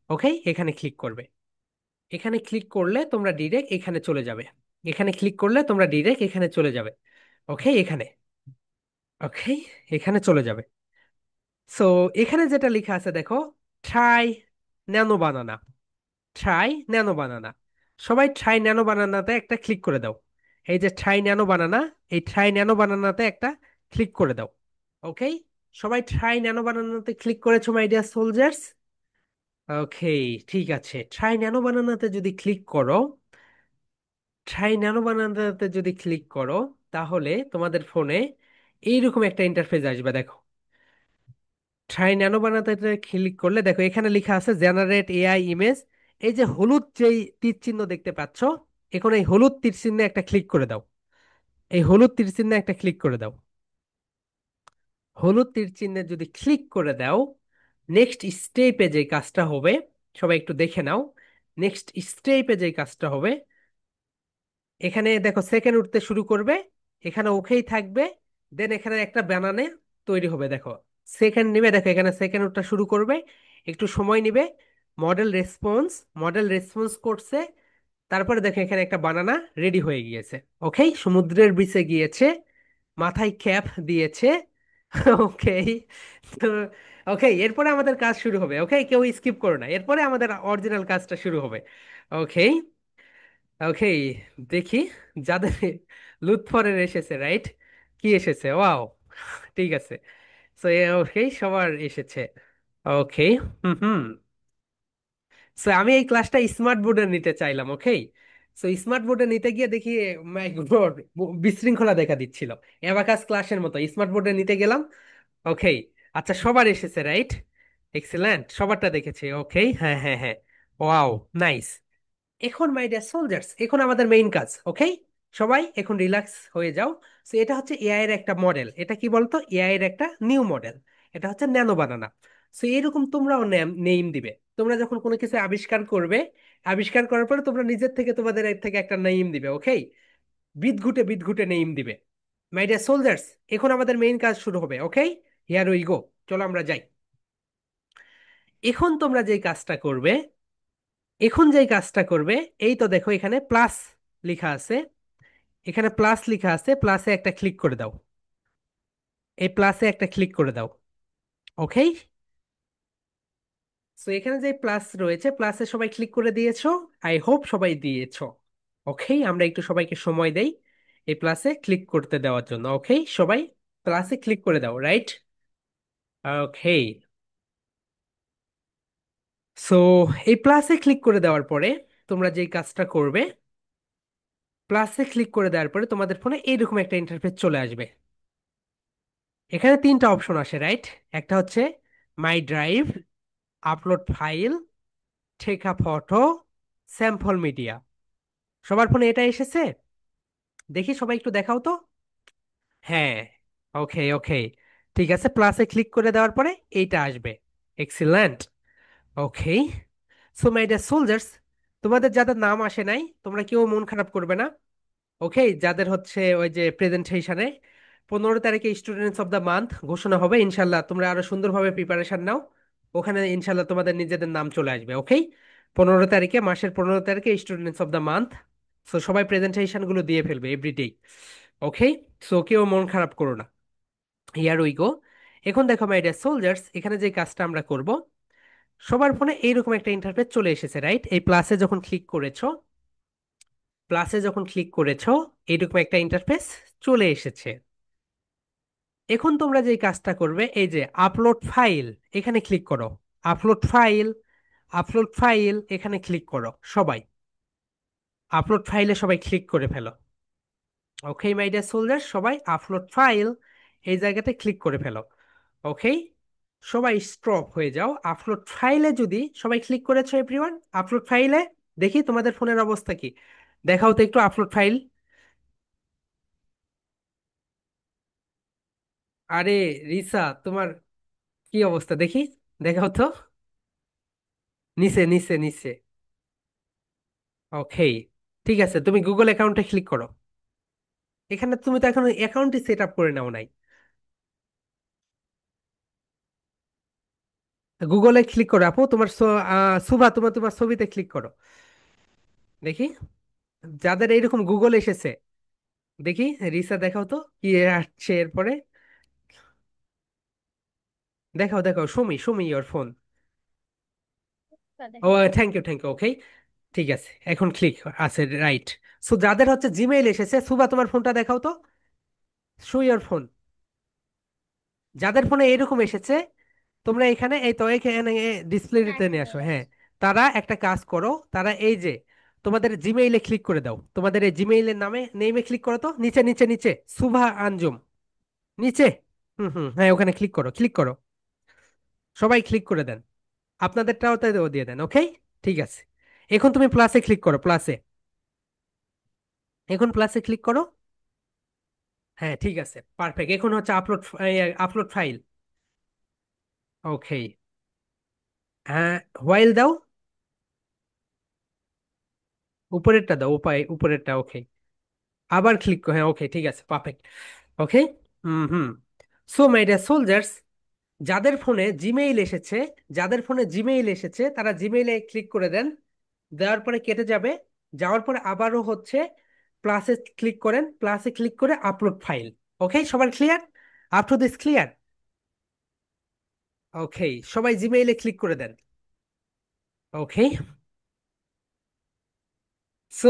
ওকে, এখানে ক্লিক করবে। এখানে ক্লিক করলে তোমরা ডিরেক্ট এখানে চলে যাবে। এখানে ক্লিক করলে তোমরা ডিরেক্ট এখানে চলে যাবে। ওকে, এখানে। ওকে, এখানে চলে যাবে। সো এখানে যেটা লেখা আছে দেখো, ট্রাই ন্যানো বানানা, ট্রাই ন্যানো বানানা। সবাই ট্রাই ন্যানো বানানাতে একটা ক্লিক করে দাও। এই যে ট্রাই ন্যানো বানানা, এই ট্রাই ন্যানো বানানাতে একটা ক্লিক করে দাও। ওকে, সবাই ট্রাই ন্যানো বানানাতে ক্লিক করেছো মাই ডিয়ার সোলজার্স? ওকে, ঠিক আছে, ট্রাই ন্যানো বানানাতে যদি ক্লিক করো, ট্রাই ন্যানো বানানাতে যদি ক্লিক করো, তাহলে তোমাদের ফোনে এইরকম একটা ইন্টারফেস আসবে দেখো। ট্রাই ন্যানো বানাতে ক্লিক করলে দেখো এখানে লেখা আছে জেনারেট এআই ইমেজ। এই যে হলুদ যেই তীর চিহ্ন দেখতে পাচ্ছ, এখন এই হলুদ তীর চিহ্নে একটা ক্লিক করে দাও। এই হলুদ তীর চিহ্নে একটা ক্লিক করে দাও। হলুদ তীর চিহ্নে যদি ক্লিক করে দাও, নেক্সট স্টেপে যে কাজটা হবে, সবাই একটু দেখে নাও। নেক্সট স্টেপে যে কাজটা হবে, এখানে দেখো সেকেন্ড উঠতে শুরু করবে, এখানে ওকেই থাকবে। দেন এখানে একটা ব্যানানে তৈরি হবে দেখো, সেকেন্ড নিবে, দেখো এখানে সেকেন্ড উঠতে শুরু করবে, একটু সময় নিবে। মডেল রেসপন্স, মডেল রেসপন্স করছে, তারপরে দেখো এখানে একটা বানানা রেডি হয়ে গিয়েছে। ওকে, সমুদ্রের বিচে গিয়েছে, মাথায় ক্যাপ দিয়েছে। ওকে, তো ওকে, এরপরে আমাদের কাজ শুরু হবে। ওকে, কেউ স্কিপ করো না, এরপরে আমাদের অরিজিনাল কাজটা শুরু হবে। ওকে, ওকে, দেখি যাদের লুৎফরের এসেছে, রাইট? কি এসেছে? ওয়াও, ঠিক আছে। তো ওকে, সবার এসেছে। ওকে, হুম হুম, সো আমি এই ক্লাসটা স্মার্ট বোর্ডে নিতে চাইলাম, ওকে। সো স্মার্ট বোর্ডে নিতে গিয়ে দেখি মাই গড, বিশৃঙ্খলা দেখা দিচ্ছিল। অ্যাবাকাস ক্লাসের মতো স্মার্ট বোর্ডে নিতে গেলাম, ওকে। আচ্ছা, সবার এসেছে, রাইট? এক্সিলেন্ট, সবারটা দেখেছি, ওকে, হ্যাঁ হ্যাঁ হ্যাঁ। Wow, nice. এখন মাই ডিয়ার সোলজার্স, এখন আমাদের মেইন কাজ, ওকে। সবাই এখন রিল্যাক্স হয়ে যাও। সো এটা হচ্ছে এআই এর একটা মডেল, এটা কি বলতো, এআই এর একটা নিউ মডেল। এটা হচ্ছে ন্যানো বানানা। সো এরকম তোমরাও নেম দিবে। তোমরা যখন কোনো কিছু আবিষ্কার করবে, আবিষ্কার করার পরে তোমরা নিজের থেকে তোমাদের এর থেকে একটা নেম দিবে, ওকে। বিদঘুটে বিদঘুটে নেম দিবে। মাই ডিয়ার সোলজার্স, এখন আমাদের মেইন কাজ শুরু হবে, ওকে। Here we go. চলো আমরা যাই। এখন তোমরা যে কাজটা করবে, এখন যে কাজটা করবে, এই তো দেখো এখানে প্লাস লেখা আছে। এখানে প্লাস লেখা আছে, প্লাসে একটা ক্লিক করে দাও। এই প্লাসে একটা ক্লিক করে দাও, ওকে। সো এখানে যে প্লাস রয়েছে, প্লাসে সবাই ক্লিক করে দিয়েছো। আই হোপ সবাই দিয়েছো। ওকে, আমরা একটু সবাইকে সময় দেই এই প্লাসে ক্লিক করতে দেওয়ার জন্য, ওকে। সবাই প্লাসে ক্লিক করে দাও, রাইট? ওকে। সো এই প্লাসে ক্লিক করে দেওয়ার পরে তোমরা যে কাজটা করবে, প্লাসে ক্লিক করে দেওয়ার পরে তোমাদের ফোনে এইরকম একটা ইন্টারফেস চলে আসবে। এখানে তিনটা অপশন আসে, রাইট? একটা হচ্ছে my drive, upload file, take a photo, sample media. সবার ফোনে এটা এসেছে? দেখি সবাই একটু দেখাও তো। হ্যাঁ, ওকে ওকে, ঠিক আছে। প্লাসে ক্লিক করে দেওয়ার পরে এইটা আসবে। Excellent, okay. So my dear soldiers, তোমাদের যাদের নাম আসে নাই তোমরা কেউ মন খারাপ করবে না, ওকে। যাদের হচ্ছে ওই যে প্রেজেন্টেশনে 15 তারিখে স্টুডেন্টস অফ দ্য মান্থ ঘোষণা হবে, ইনশাল্লাহ তোমরা আরো সুন্দরভাবে প্রিপারেশন নাও। ওখানে ইনশাল্লাহ তোমাদের নিজেদের নাম চলে আসবে, ওকে। 15 তারিখে, মাসের 15 তারিখে students of the month. So সবাই প্রেজেন্টেশন গুলো দিয়ে ফেলবে এভরিডে, ওকে। সো কেউ মন খারাপ করো না। হিয়ার উই গো। এখন দেখো মাই ডিয়ার সোলজার্স, এখানে যে কাজটা আমরা করব, সবার ফোনে এইরকম একটা ইন্টারফেস চলে এসেছে, রাইট? এই প্লাসে যখন ক্লিক করেছো, প্লাসে যখন ক্লিক করেছো, এইরকম একটা ইন্টারফেস চলে এসেছে। এখন তোমরা যে কাজটা করবে, এই যে আপলোড ফাইল, এখানে ক্লিক করো। আপলোড ফাইল, আপলোড ফাইল, এখানে ক্লিক করো সবাই। আপলোড ফাইলে সবাই ক্লিক করে ফেলো, ওকে মাই ডিয়ার সোলজার। সবাই আপলোড ফাইল এই জায়গাতে ক্লিক করে ফেলো, ওকে। সবাই স্টপ হয়ে যাও। আপলোড ফাইলে যদি সবাই ক্লিক করেছো এভরিওয়ান, আপলোড ফাইলে দেখি তোমাদের ফোনের অবস্থা কি। দেখাও তো একটু আপলোড ফাইল। আরে রিসা, তোমার কি অবস্থা দেখি, দেখাও তো। নিচে নিচে নিচে, ওকে। ঠিক আছে, তুমি গুগল অ্যাকাউন্টে ক্লিক করো। এখানে তুমি তো এখন অ্যাকাউন্টই সেট আপ করে নাও নাই। গুগলে ক্লিক করো আপু, তোমার সুভা, তোমার তোমার ছবিতে ক্লিক করো দেখি। যাদের এইরকম গুগল এসেছে, দেখি। রিসা দেখাও তো কি আসছে এরপরে। দেখাও দেখাও, সুমি সুমি ইয়োর ফোন। ও, thank you thank you, okay. ঠিক আছে, এখন ক্লিক আছে, রাইট? সো যাদের হচ্ছে জিমেইল এসেছে, সুভা তোমার ফোনটা দেখাও তো, শো ইয়োর ফোন। যাদের ফোনে এরকম এসেছে, তোমরা এখানে এই তো এখানে ডিসপ্লেতে নিয়ে আসো, হ্যাঁ। তারা একটা কাজ করো, তারা এই যে তোমাদের জিমেইলে ক্লিক করে দাও। তোমাদের এই জিমেইলের নামে নেমে ক্লিক করো তো, নিচে নিচে নিচে, সুভা আঞ্জুম, নিচে। হুম হুম, হ্যাঁ, ওখানে ক্লিক করো, ক্লিক করো। সবাই ক্লিক করে দেন, আপনাদেরটাও তাই দিয়ে দেন, ওকে। ঠিক আছে, এখন তুমি প্লাসে ক্লিক করো, প্লাসে। এখন প্লাসে ক্লিক করো। হ্যাঁ, ঠিক আছে, পারফেক্ট। এখন হচ্ছে আপলোড, আপলোড ফাইল, ওকে। হ্যাঁ, হোয়াইল দাও, উপরেরটা দাও, উপরেরটা, ওকে। আবার ক্লিক করো, হ্যাঁ, ওকে, ঠিক আছে, perfect, okay. Hmm hmm. So my dear soldiers, যাদের ফোনে জিমেইল এসেছে, যাদের ফোনে জিমেইল এসেছে তারা জিমেইলে ক্লিক করে দেন। দেওয়ার পরে কেটে যাবে। যাওয়ার পরে আবারও হচ্ছে প্লাসে ক্লিক করেন, প্লাসে ক্লিক করে আপলোড ফাইল, ওকে। সবার clear? Up to this clear? Okay, সবাই জিমেইলে ক্লিক করে দেন, ওকে। সো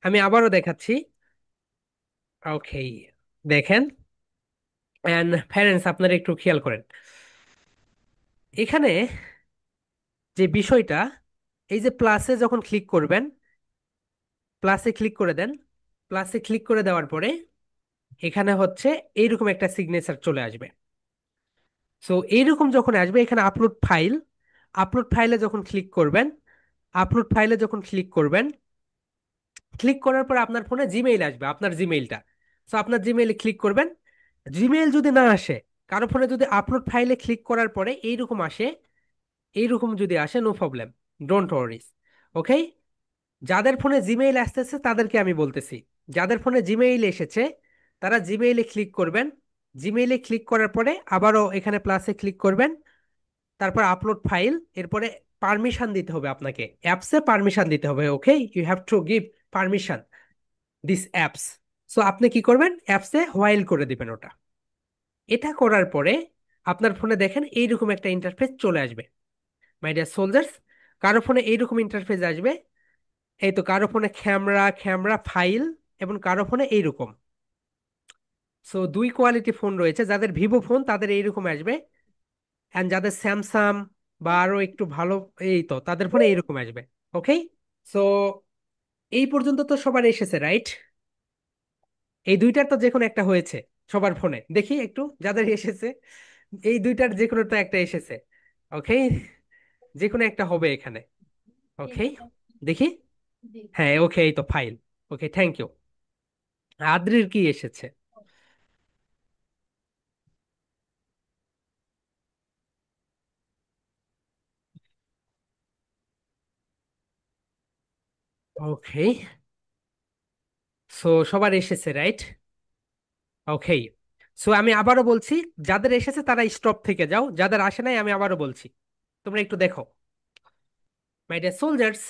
আমি আবারও দেখাচ্ছি, ওকে। দেখেন, অ্যান্ড প্যারেন্টস আপনারা একটু খেয়াল করেন এখানে যে বিষয়টা, এই যে প্লাসে যখন ক্লিক করবেন, প্লাসে ক্লিক করে দেন, প্লাসে ক্লিক করে দেওয়ার পরে এখানে হচ্ছে এইরকম একটা সিগনেচার চলে আসবে। সো এইরকম যখন আসবে এখানে আপলোড ফাইল, আপলোড ফাইলে যখন ক্লিক করবেন, আপলোড ফাইলে যখন ক্লিক করবেন, ক্লিক করার পর আপনার ফোনে জিমেইল আসবে, আপনার জিমেইলটা। সো আপনার জিমেইলে ক্লিক করবেন। জিমেইল যদি না আসে, কারো ফোনে যদি আপলোড ফাইলে ক্লিক করার পরে এইরকম আসে, এইরকম যদি আসে, নো প্রবলেম, ডোন্ট ওয়ারিস। ওকে, যাদের ফোনে জিমেইল আসতেছে তাদেরকে আমি বলতেছি, যাদের ফোনে জিমেইল এসেছে তারা জিমেইলে ক্লিক করবেন। জিমেইলে ক্লিক করার পরে আবারও এখানে প্লাসে ক্লিক করবেন, তারপর আপলোড ফাইল, এরপরে পারমিশন দিতে হবে আপনাকে, অ্যাপসে পারমিশন দিতে হবে। Okay, you have to give permission this apps. So আপনি কি করবেন, অ্যাপসে হোয়াইল করে দিবেন ওটা। এটা করার পরে আপনার ফোনে দেখেন এইরকম একটা ইন্টারফেস চলে আসবে মাই ডিয়ার সোলজার্স। কারো ফোনে এইরকম ইন্টারফেস আসবে, এই তো কারো ফোনে ক্যামেরা, ক্যামেরা ফাইল, এবং কারো ফোনে এইরকম। সো দুই কোয়ালিটি ফোন রয়েছে, যাদের ভিভো ফোন তাদের এইরকম আসবে, অ্যান্ড যাদের স্যামসাং বা আরো একটু ভালো, এই তো তাদের ফোনে এইরকম আসবে। ওকে, সো এই পর্যন্ত তো সবার এসেছে, রাইট? এই দুইটার তো যে কোনো একটা হয়েছে সবার ফোনে, দেখি একটু যাদের এসেছে, এই দুইটার যে কোনো তো একটা এসেছে। ওকে, যে কোনো একটা হবে এখানে। ওকে, দেখি। হ্যাঁ, ওকে, এই তো ফাইল। Okay, thank you. আদ্রির কি এসেছে? ওকে, সো সবার এসেছে, রাইট? ওকে, সো আমি আবারও বলছি, যাদের এসেছে তারা স্টপ থেকে যাও, যাদের আসে নাই আমি আবারও বলছি, তোমরা একটু দেখো মাই ডিয়ার সোলজার্স।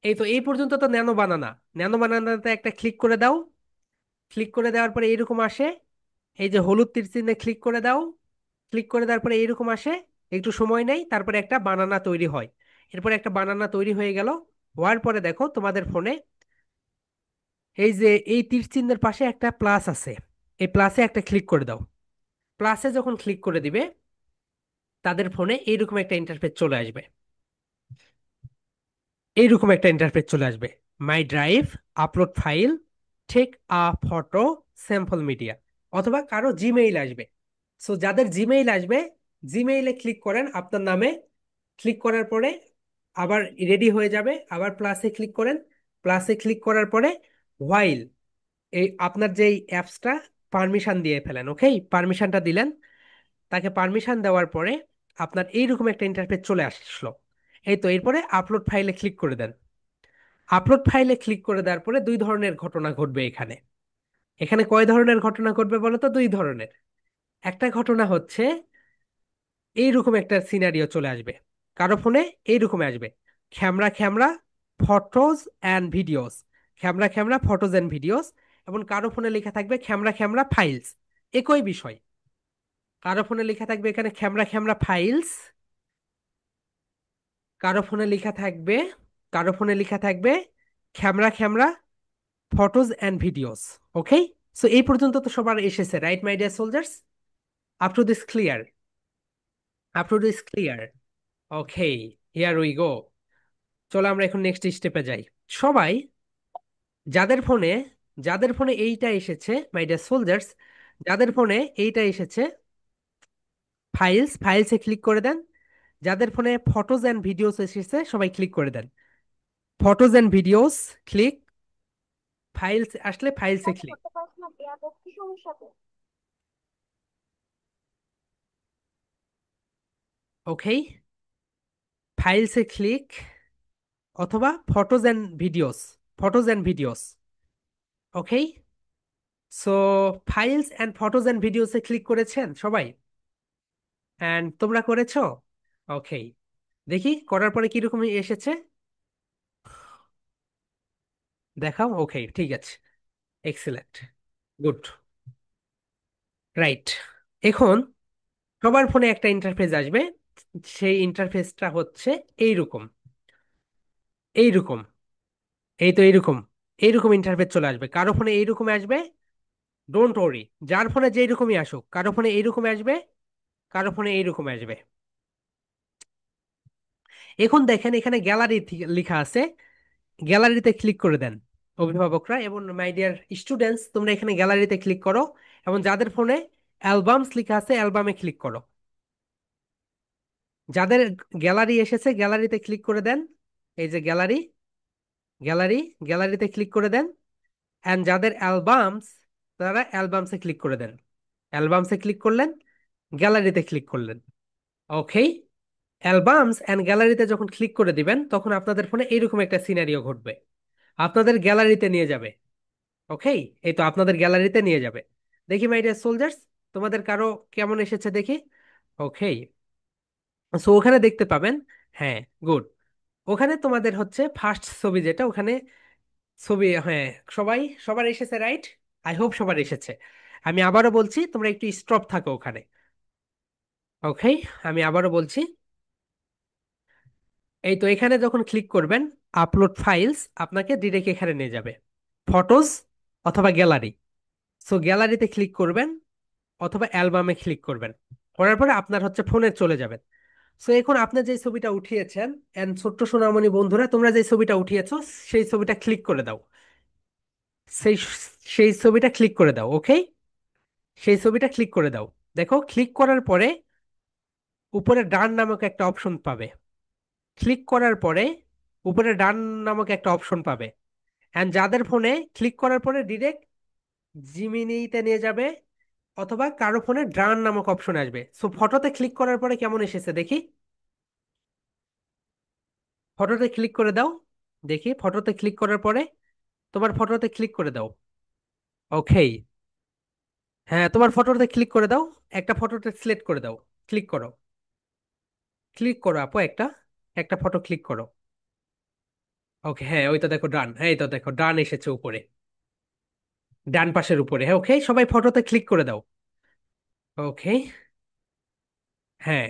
এই তো এই পর্যন্ত তো ন্যানো বানানা, ন্যানো বানানাতে একটা ক্লিক করে দাও। ক্লিক করে দেওয়ার পরে এইরকম আসে, এই যে হলুদ তীর চিহ্নে ক্লিক করে দাও। ক্লিক করে দেওয়ার পরে এইরকম আসে, একটু সময় নেই, তারপরে একটা বানানা তৈরি হয়। এরপরে একটা বানানা তৈরি হয়ে গেল। হওয়ার পরে দেখো তোমাদের ফোনে এই যে এই তীর চিহ্নের পাশে একটা প্লাস আছে, এই প্লাসে একটা ক্লিক করে দাও। প্লাসে যখন ক্লিক করে দিবে তাদের ফোনে এইরকম একটা ইন্টারফেস চলে আসবে, এইরকম একটা ইন্টারফেস চলে আসবে। My drive, upload file, take a photo, sample media, অথবা কারো জিমেইল আসবে। সো যাদের জিমেইল আসবে, জিমেইলে ক্লিক করেন আপনার নামে, ক্লিক করার পরে আবার রেডি হয়ে যাবে, আবার প্লাসে ক্লিক করেন। প্লাসে ক্লিক করার পরে হোয়াইল, এই আপনার যে অ্যাপসটা পারমিশন দিয়ে ফেলেন। ওকে, পারমিশনটা দিলেন, তাকে পারমিশন দেওয়ার পরে আপনার এইরকম একটা ইন্টারফেস চলে আসলো। এই তো এরপরে আপলোড ফাইলে ক্লিক করে দেন। আপলোড ফাইলে ক্লিক করে দেওয়ার পরে দুই ধরনের ঘটনা ঘটবে এখানে। এখানে কয় ধরনের ঘটনা ঘটবে বলো তো? দুই ধরনের। একটা ঘটনা হচ্ছে এইরকম একটা সিনারিও চলে আসবে, কারো ফোনে এইরকম আসবে, camera camera photos and videos, camera camera photos and videos, এবং কারো ফোনে লেখা থাকবে ক্যামেরা ক্যামেরা ফাইলস, একই বিষয়। কারো ফোনে লেখা থাকবে এখানে ক্যামেরা ক্যামেরা ফাইলস, কারো ফোনে লেখা থাকবে, কারো ফোনে লেখা থাকবে camera camera photos and videos. Okay, so এই পর্যন্ত তো সবার এসেছে, right my dear soldiers? Up to this clear? Up to this clear? Okay, here we go. চলো আমরা এখন নেক্সট স্টেপে যাই। সবাই, যাদের ফোনে, যাদের ফোনে এইটা এসেছে মাই ডিয়ার সোলজার্স, যাদের ফোনে এইটা এসেছে, ফাইলস, ফাইলসে ক্লিক করে দেন। যাদের ফোনে ফটোজ অ্যান্ড ভিডিওস এসেছে সবাই ক্লিক করে দেন। Photos and videos click, files আসলে ফাইলসে ক্লিক। ওকে, ফাইলসে ক্লিক, অথবা photos and videos, photos and videos. Okay, so files and photos and ভিডিওসে ক্লিক করেছেন সবাই, অ্যান্ড তোমরা করেছো? ওকে, দেখি করার পরে কিরকম এসেছে, দেখাও। ওকে, ঠিক আছে, এক্সিলেন্ট, গুড, রাইট। এখন সবার ফোনে একটা ইন্টারফেস আসবে, সেই ইন্টারফেসটা হচ্ছে এইরকম, এইরকম, এই তো এইরকম, এইরকম ইন্টারফেস চলে আসবে। কারো ফোনে এইরকম আসবে, ডোন্ট ওরি, যার ফোনে যেই রকমই আসুক, কারো ফোনে এইরকম আসবে, কারো ফোনে এইরকম আসবে। এখন দেখেন এখানে গ্যালারি লেখা আছে, গ্যালারিতে ক্লিক করে দেন অভিভাবকরা। এবং মাই ডিয়ার স্টুডেন্টস, তোমরা এখানে গ্যালারিতে ক্লিক করো, এবং যাদের ফোনে অ্যালবামস লেখা আছে অ্যালবামে ক্লিক করো। যাদের গ্যালারি এসেছে গ্যালারিতে ক্লিক করে দেন। এই যে গ্যালারি, গ্যালারি, গ্যালারিতে ক্লিক করে দেন। অ্যান্ড যাদের অ্যালবামস, তারা অ্যালবামসে ক্লিক করে দেন। অ্যালবামসে ক্লিক করলেন, গ্যালারিতে ক্লিক করলেন। ওকে, অ্যালবামস অ্যান্ড গ্যালারিতে যখন ক্লিক করে দিবেন তখন আপনাদের ফোনে এইরকম একটা সিনারিও ঘটবে, আপনাদের গ্যালারিতে নিয়ে যাবে। ওকে, এই তো আপনাদের গ্যালারিতে নিয়ে যাবে। দেখি মাই ডিয়ার সোলজার্স, তোমাদের কারো কেমন এসেছে দেখি। ওকে, সো ওখানে দেখতে পাবেন, হ্যাঁ, গুড। ওখানে তোমাদের হচ্ছে ফার্স্ট ছবি যেটা ওখানে ছবি, হ্যাঁ, সবাই, সবার এসেছে, রাইট? আই হোপ সবার এসেছে। আমি আবারও বলছি, তোমরা একটু স্টপ থাকো ওখানে। ওকে, আমি আবারও বলছি, এই তো এখানে যখন ক্লিক করবেন আপলোড ফাইলস, আপনাকে ডিরেক্ট এখানে নিয়ে যাবে, ফটোজ অথবা গ্যালারি। সো গ্যালারিতে ক্লিক করবেন অথবা অ্যালবামে ক্লিক করবেন, করার পরে আপনার হচ্ছে ফোনে চলে যাবেন। সো এখন আপনি যে ছবিটা উঠিয়েছেন, এন্ড ছোট্ট সোনামণি বন্ধুরা, তোমরা যে ছবিটা উঠিয়েছো সেই ছবিটা ক্লিক করে দাও। সেই সেই ছবিটা ক্লিক করে দাও। ওকে, সেই ছবিটা ক্লিক করে দাও। দেখো, ক্লিক করার পরে উপরে ডান নামক একটা অপশন পাবে। ক্লিক করার পরে উপরে ডান নামক একটা অপশন পাবে। অ্যান্ড যাদের ফোনে ক্লিক করার পরে ডিরেক্ট জিমিনিতে নিয়ে যাবে, অথবা কারো ফোনে ডান নামক অপশন আসবে। সো ফটোতে ক্লিক করার পরে কেমন এসেছে দেখি। ফটোতে ক্লিক করে দাও, দেখি ফটোতে ক্লিক করার পরে, তোমার ফটোতে ক্লিক করে দাও। ওকে, হ্যাঁ, তোমার ফটোতে ক্লিক করে দাও, একটা ফটোতে সিলেক্ট করে দাও। ক্লিক করো, ক্লিক করো আপু, একটা একটা ফটো ক্লিক করো। ওকে, হ্যাঁ, ওই তো দেখো ডান, হ্যাঁ, এই তো দেখো ডান এসেছে উপরে, ডান পাশের উপরে। হ্যাঁ, ওকে, সবাই ফটোতে ক্লিক করে দাও। ওকে, হ্যাঁ,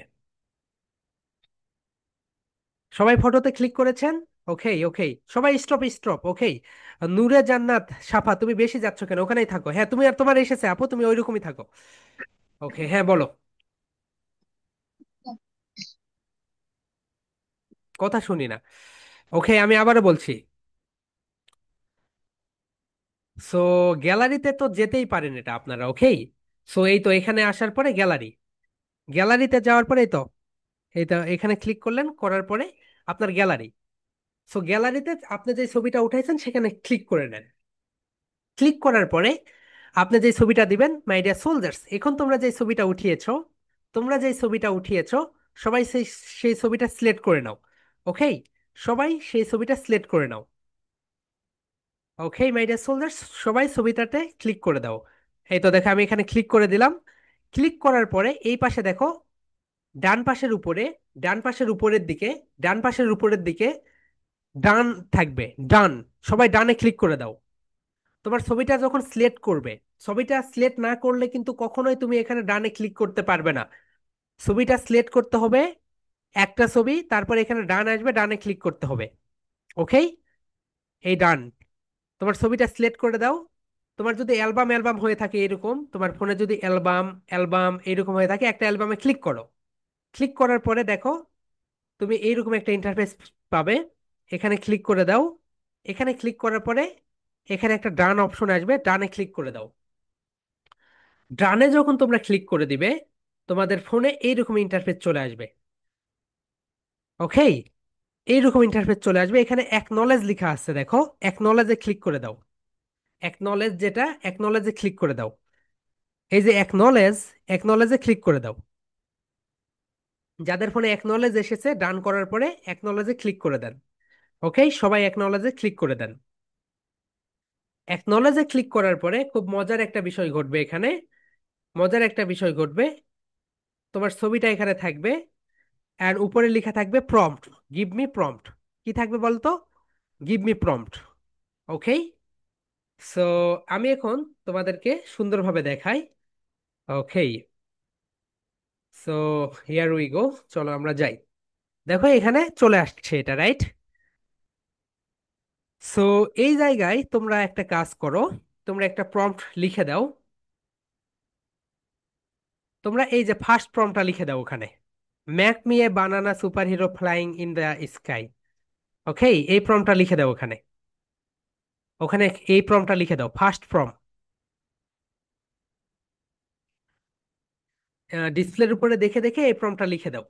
সবাই ফটোতে ক্লিক করেছেন। ওকে, ওকে, সবাই স্টপ, স্টপ। ওকে, নূরে জান্নাত সাফা, তুমি বেশি যাচ্ছ কেন? ওখানেই থাকো। হ্যাঁ, তুমি আর তোমার এসেছে আপু, তুমি ওইরকমই থাকো। ওকে, হ্যাঁ, বলো, কথা শুনি না। ওকে, আমি আবারও বলছি। সো গ্যালারিতে তো যেতেই পারেন এটা আপনারা। ওকে, সো এই তো এখানে আসার পরে গ্যালারি, গ্যালারিতে যাওয়ার পরে এই তো এখানে ক্লিক করলেন, করার পরে আপনার গ্যালারি। সো গ্যালারিতে আপনি যে ছবিটা উঠাইছেন সেখানে ক্লিক করে নেন। ক্লিক করার পরে আপনি যে ছবিটা দিবেন, মাই ডিয়ার সোলজার্স, এখন তোমরা যে ছবিটা উঠিয়েছো, তোমরা যে ছবিটা উঠিয়েছো, সবাই সেই সেই ছবিটা সিলেক্ট করে নাও। ওকে, সবাই সেই ছবিটা সিলেক্ট করে নাও। ওকে মাই ডিয়ার সোলজার্স, সবাই ছবিটাতে ক্লিক করে দাও। এই তো দেখো আমি এখানে ক্লিক করে দিলাম। ক্লিক করার পরে এই পাশে দেখো, ডান পাশের উপরে, ডান পাশের উপরের দিকে, ডান পাশের উপরের দিকে ডান থাকবে, ডান। সবাই ডানে ক্লিক করে দাও। তোমার ছবিটা যখন সিলেক্ট করবে, ছবিটা সিলেক্ট না করলে কিন্তু কখনোই তুমি এখানে ডানে ক্লিক করতে পারবে না। ছবিটা সিলেক্ট করতে হবে, একটা ছবি, তারপর এখানে ডান আসবে, ডানে ক্লিক করতে হবে। ওকে, এই ডান, তোমার ছবিটা সিলেক্ট করে দাও। তোমার যদি অ্যালবাম অ্যালবাম হয়ে থাকে এরকম, তোমার ফোনে যদি অ্যালবাম অ্যালবাম এরকম হয়ে থাকে, একটা অ্যালবামে ক্লিক করো। ক্লিক করার পরে দেখো তুমি এইরকম একটা ইন্টারফেস পাবে। এখানে ক্লিক করে দাও। এখানে ক্লিক করার পরে এখানে একটা ডান অপশন আসবে, ডানে ক্লিক করে দাও। ডানে যখন তোমরা ক্লিক করে দিবে, তোমাদের ফোনে এইরকম ইন্টারফেস চলে আসবে। ওকে, এইরকম ইন্টারফেস চলে আসবে। এখানে অ্যাকনলেজ লেখা আছে, দেখো অ্যাকনলেজে ক্লিক করে দাও। অ্যাকনলেজ, যেটা অ্যাকনলেজে ক্লিক করে দাও। এই যে অ্যাকনলেজ, অ্যাকনলেজে ক্লিক করে দাও। যাদের ফোনে অ্যাকনলেজ এসেছে, ডান করার পরে অ্যাকনলেজে ক্লিক করে দেন। ওকে, সবাই অ্যাকনলেজে ক্লিক করে দেন। অ্যাকনলেজে ক্লিক করার পরে খুব মজার একটা বিষয় ঘটবে এখানে, মজার একটা বিষয় ঘটবে। তোমার ছবিটা এখানে থাকবে, আর উপরে লেখা থাকবে প্রম্পট, গিভ মি প্রম্পট। কি থাকবে বলতো? Give me prompt. Okay, so আমি এখন তোমাদেরকে সুন্দরভাবে দেখাই। Okay, so here we go, চলো আমরা যাই। দেখো এখানে চলে আসছে এটা, রাইট? সো এই জায়গায় তোমরা একটা কাজ করো, তোমরা একটা প্রম্পট লিখে দাও। তোমরা এই যে ফার্স্ট প্রম্পটটা লিখে দাও ওখানে। Make me a banana super hero flying in the sky. Okay, এই প্রম্পটটা লিখে দাও ওখানে। ওখানে এই প্রম্পটটা লিখে দাও, ফার্স্ট প্রম্পট। ডিসপ্লের উপরে দেখে দেখে এই প্রম্পটটা লিখে দাও।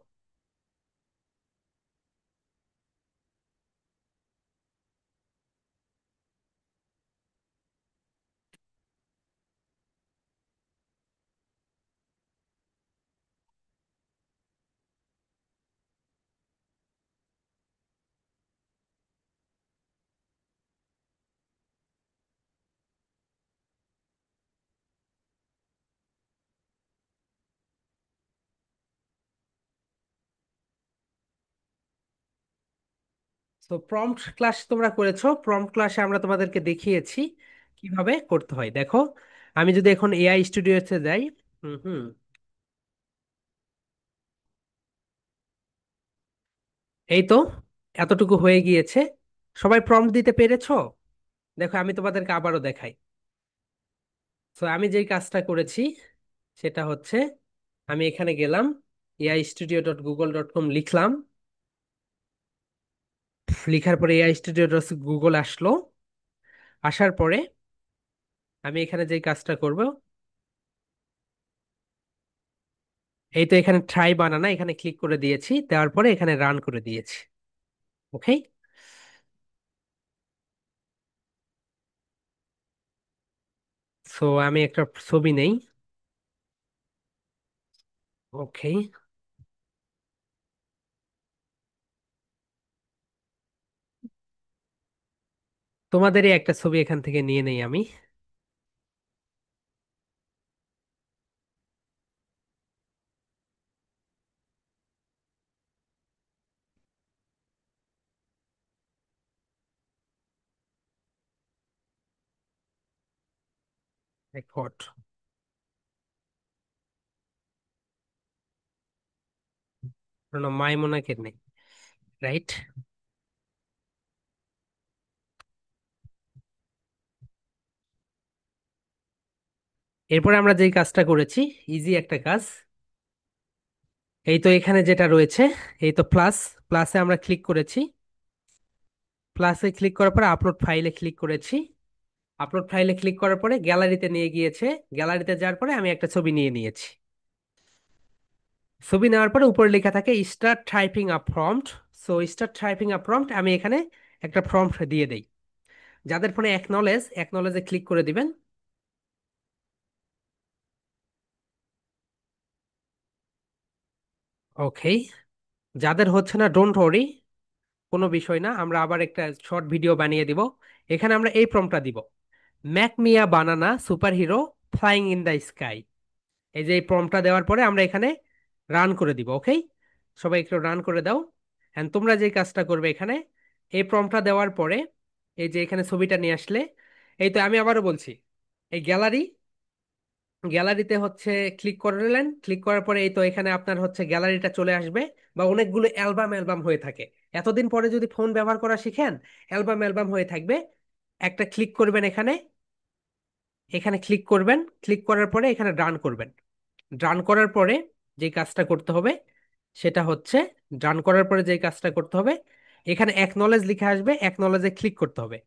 তো প্রম্পট ক্লাস তোমরা করেছো, প্রম্পট ক্লাসে আমরা তোমাদেরকে দেখিয়েছি কিভাবে করতে হয়। দেখো, আমি যদি এখন এআই স্টুডিওতে যাই। হুম হুম। এই তো, এতটুকু হয়ে গিয়েছে। সবাই প্রম্পট দিতে পেরেছো? দেখো, আমি তোমাদেরকে আবারও দেখাই। তো আমি যেই কাজটা করেছি সেটা হচ্ছে, আমি এখানে গেলাম, ai studio.google.com লিখলাম। লিখার পরে ai studio.google আসলো। আসার পরে আমি এখানে যেই কাজটা করব, এই তো এখানে ট্রাই বানানা এখানে ক্লিক করে দিয়েছি, দেওয়ার পরে এখানে রান করে দিয়েছি। ওকে। সো আমি একটা ছবি নেই। ওকে, তোমাদেরই একটা ছবি এখান থেকে নিয়ে নেই আমি। রেকর্ড। মাইমোনাকে নেই, রাইট। এরপরে আমরা যেই কাজটা করেছি, ইজি একটা কাজ। এই তো এখানে যেটা রয়েছে, এই তো প্লাস, প্লাসে আমরা ক্লিক করেছি। প্লাসে ক্লিক করার পরে আপলোড ফাইলে ক্লিক করেছি। আপলোড ফাইলে ক্লিক করার পরে গ্যালারিতে নিয়ে গিয়েছে। গ্যালারিতে যাওয়ার পরে আমি একটা ছবি নিয়ে নিয়েছি। ছবি নেওয়ার পরে উপরে লেখা থাকে স্টার্ট টাইপিং আ প্রম্পট। সো স্টার্ট টাইপিং আ প্রম্পট, আমি এখানে একটা প্রম্পট দিয়ে দেই। যাদের ফোনে অ্যাকনলেজ, অ্যাকনলেজে ক্লিক করে দিবেন। ওকে। যাদের হচ্ছে না, ডোন্ট ওয়ারি, কোনো বিষয় না, আমরা আবার একটা শর্ট ভিডিও বানিয়ে দিব। এখানে আমরা এই প্রম্পটটা দিব, make me a banana super hero flying in the sky. এই যে এই প্রম্পটটা দেওয়ার পরে আমরা এখানে রান করে দিব। ওকে, সবাই একটু রান করে দাও। এন্ড তোমরা যে কাজটা করবে এখানে, এই প্রম্পটটা দেওয়ার পরে এই যে এখানে ছবিটা নিয়ে আসলে, এই তো আমি আবারও বলছি, এই গ্যালারি, গ্যালারিতে হচ্ছে ক্লিক করলেন। ক্লিক করার পরে এই তো এখানে আপনার হচ্ছে গ্যালারিটা চলে আসবে, বা অনেকগুলো অ্যালবাম অ্যালবাম হয়ে থাকে। এতদিন পরে যদি ফোন ব্যবহার করা শিখেন, অ্যালবাম অ্যালবাম হয়ে থাকবে। একটা ক্লিক করবেন এখানে, এখানে ক্লিক করবেন। ক্লিক করার পরে এখানে রান করবেন। রান করার পরে যে কাজটা করতে হবে সেটা হচ্ছে, রান করার পরে যে কাজটা করতে হবে, এখানে অ্যাকনলেজ লিখে আসবে, অ্যাকনলেজে ক্লিক করতে হবে।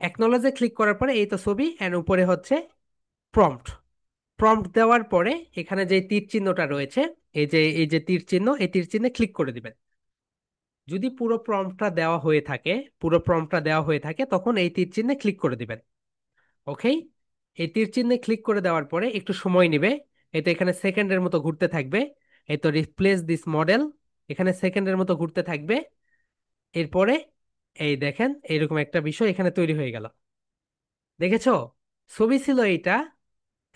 অ্যাকনলেজে ক্লিক করার পরে এই তো ছবি, এন্ড উপরে হচ্ছে প্রম্পট। প্রম্পট দেওয়ার পরে এখানে যে তীর চিহ্নটা রয়েছে, এই যে তীর চিহ্ন, এই তীর চিহ্নে ক্লিক করে দিবেন। যদি পুরো প্রম্পটটা দেওয়া হয়ে থাকে, পুরো প্রম্পটটা দেওয়া হয়ে থাকে, তখন এই তীর চিহ্নে ক্লিক করে দিবেন। ওকে। এই তীর চিহ্নে ক্লিক করে দেওয়ার পরে একটু সময় নেবে। এই তো এখানে সেকেন্ডের মতো ঘুরতে থাকবে। এই তো রিপ্লেস দিস মডেল, এখানে সেকেন্ডের মতো ঘুরতে থাকবে। এরপরে এই দেখেন, এইরকম একটা বিষয় এখানে তৈরি হয়ে গেল। দেখেছো? ছবি ছিল এইটা,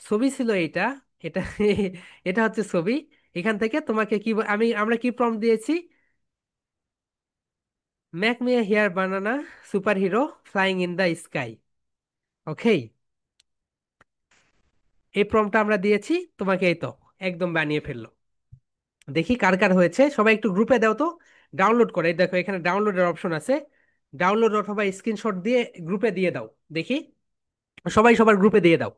ছবি ছিল এইটা, এটা এটা হচ্ছে ছবি। এখান থেকে তোমাকে কি আমরা কি প্রম্পট দিয়েছি? Make me a hair banana super hero flying in the sky. Okay, এই প্রম্পটটা আমরা দিয়েছি তোমাকে, এই তো একদম বানিয়ে ফেললো। দেখি কার কার হয়েছে, সবাই একটু গ্রুপে দাও তো। ডাউনলোড করে, এই দেখো এখানে ডাউনলোডের অপশন আছে। ডাউনলোড অথবা স্ক্রিনশট দিয়ে গ্রুপে দিয়ে দাও দেখি। সবাই সবার গ্রুপে দিয়ে দাও।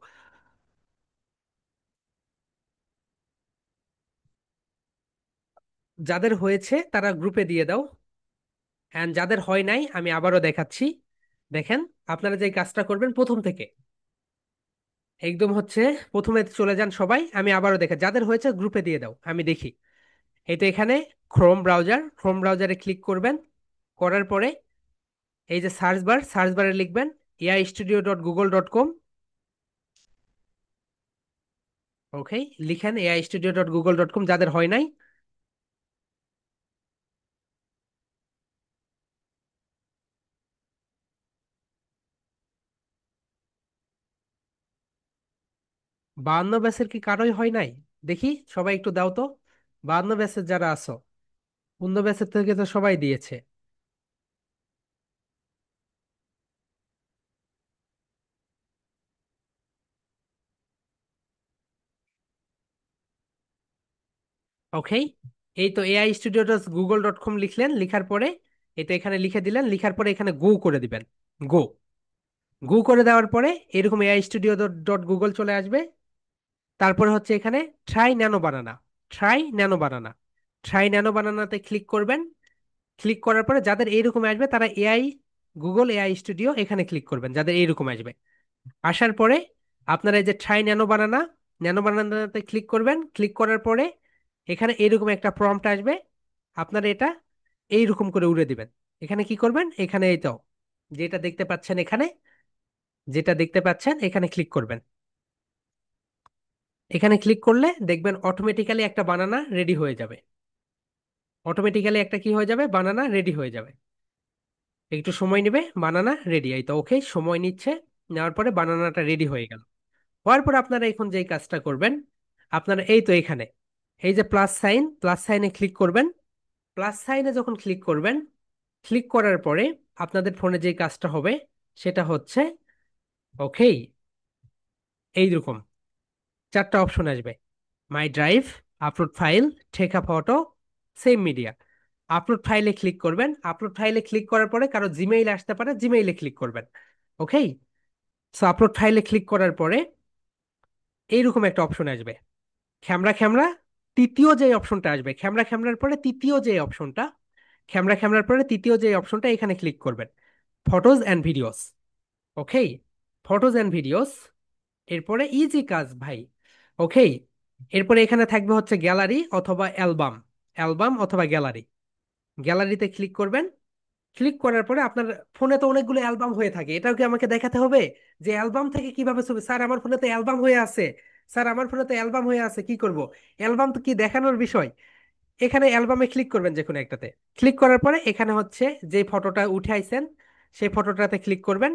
যাদের হয়েছে তারা গ্রুপে দিয়ে দাও, অ্যান্ড যাদের হয় নাই আমি আবারও দেখাচ্ছি। দেখেন, আপনারা যে কাজটা করবেন প্রথম থেকে একদম হচ্ছে প্রথমে চলে যান সবাই, আমি আবারও দেখা, যাদের হয়েছে গ্রুপে দিয়ে দাও আমি দেখি। এই তো এখানে ক্রোম ব্রাউজারে ক্লিক করবেন, করার পরে এই যে সার্চ বারে লিখবেন ai studio.google.com। ওকে, লিখেন ai studio.google.com যাদের হয় নাই। 52 ব্যাচের কি কারোই হয় নাই? দেখি সবাই একটু দাও তো, 52 ব্যাচের যারা আছো, 15 ব্যাচের থেকে তো সবাই দিয়েছে। ওকে, এই তো ai studio.google.com লিখলেন, লিখার পরে এই তো এখানে লিখে দিলেন, লিখার পরে এখানে গো করে দিবেন। গো, গো করে দেওয়ার পরে এরকম ai studio.google চলে আসবে। তারপরে হচ্ছে এখানে ট্রাই ন্যানো বানানা, ট্রাই ন্যানো বানানা, ট্রাই ন্যানো বানানাতে ক্লিক করবেন। ক্লিক করার পরে যাদের এইরকম আসবে তারা এআই স্টুডিও এখানে ক্লিক করবেন, যাদের এইরকম আসবে। আসার পরে আপনারা এই যে ট্রাই ন্যানো বানানা, ন্যানো বানানাতে ক্লিক করবেন। ক্লিক করার পরে এখানে এইরকম একটা প্রম্পট আসবে, আপনারা এটা এইরকম করে উড়ে দিবেন। এখানে কি করবেন, এখানে এই তো যেটা দেখতে পাচ্ছেন এখানে, যেটা দেখতে পাচ্ছেন এখানে ক্লিক করবেন। এখানে ক্লিক করলে দেখবেন অটোমেটিক্যালি একটা বানানা রেডি হয়ে যাবে। অটোমেটিক্যালি একটা কি হয়ে যাবে, বানানা রেডি হয়ে যাবে। একটু সময় নেবে, বানানা রেডি। এই তো ওকে, সময় নিচ্ছে, নেওয়ার পরে বানানাটা রেডি হয়ে গেল। হওয়ার পর আপনারা এখন যেই কাজটা করবেন, আপনারা এই তো এখানে এই যে প্লাস সাইন, প্লাস সাইনে ক্লিক করবেন। প্লাস সাইনে যখন ক্লিক করবেন, ক্লিক করার পরে আপনাদের ফোনে যে কাজটা হবে সেটা হচ্ছে, ওকে, এইরকম চারটা অপশন আসবে: my drive, upload file, take a photo, save media. Upload ফাইলে ক্লিক করবেন। আপলোড ফাইলে ক্লিক করার পরে কারো জিমেইল আসতে পারে, জিমেইলে ক্লিক করবেন। ওকে, সো আপলোড ফাইলে ক্লিক করার পরে এইরকম একটা অপশন আসবে, ক্যামেরা ক্যামেরা, তৃতীয় যে অপশনটা আসবে, ক্যামেরা ক্যামেরার পরে তৃতীয় যে অপশনটা, ক্যামেরা ক্যামেরার পরে তৃতীয় যে অপশনটা, এখানে ক্লিক করবেন, photos and videos. Okay, photos and videos, এরপরে ইজি কাজ ভাই। ওকে, এরপরে এখানে থাকবে হচ্ছে গ্যালারি অথবা অ্যালবাম, অ্যালবাম অথবা গ্যালারি। গ্যালারিতে ক্লিক করবেন। ক্লিক করার পরে আপনার ফোনে তো অনেকগুলো অ্যালবাম হয়ে থাকে, এটাও কি আমাকে দেখাতে হবে যে অ্যালবাম থেকে কিভাবে ছবি? স্যার আমার ফোনে তো অ্যালবাম হয়ে আছে, স্যার আমার ফোনে তো অ্যালবাম হয়ে আছে, কি করব? অ্যালবাম তো কি দেখানোর বিষয়? এখানে অ্যালবামে ক্লিক করবেন যে কোনো একটাতে। ক্লিক করার পরে এখানে হচ্ছে যে ফটোটা উঠে আইছেন সেই ফটোটাতে ক্লিক করবেন।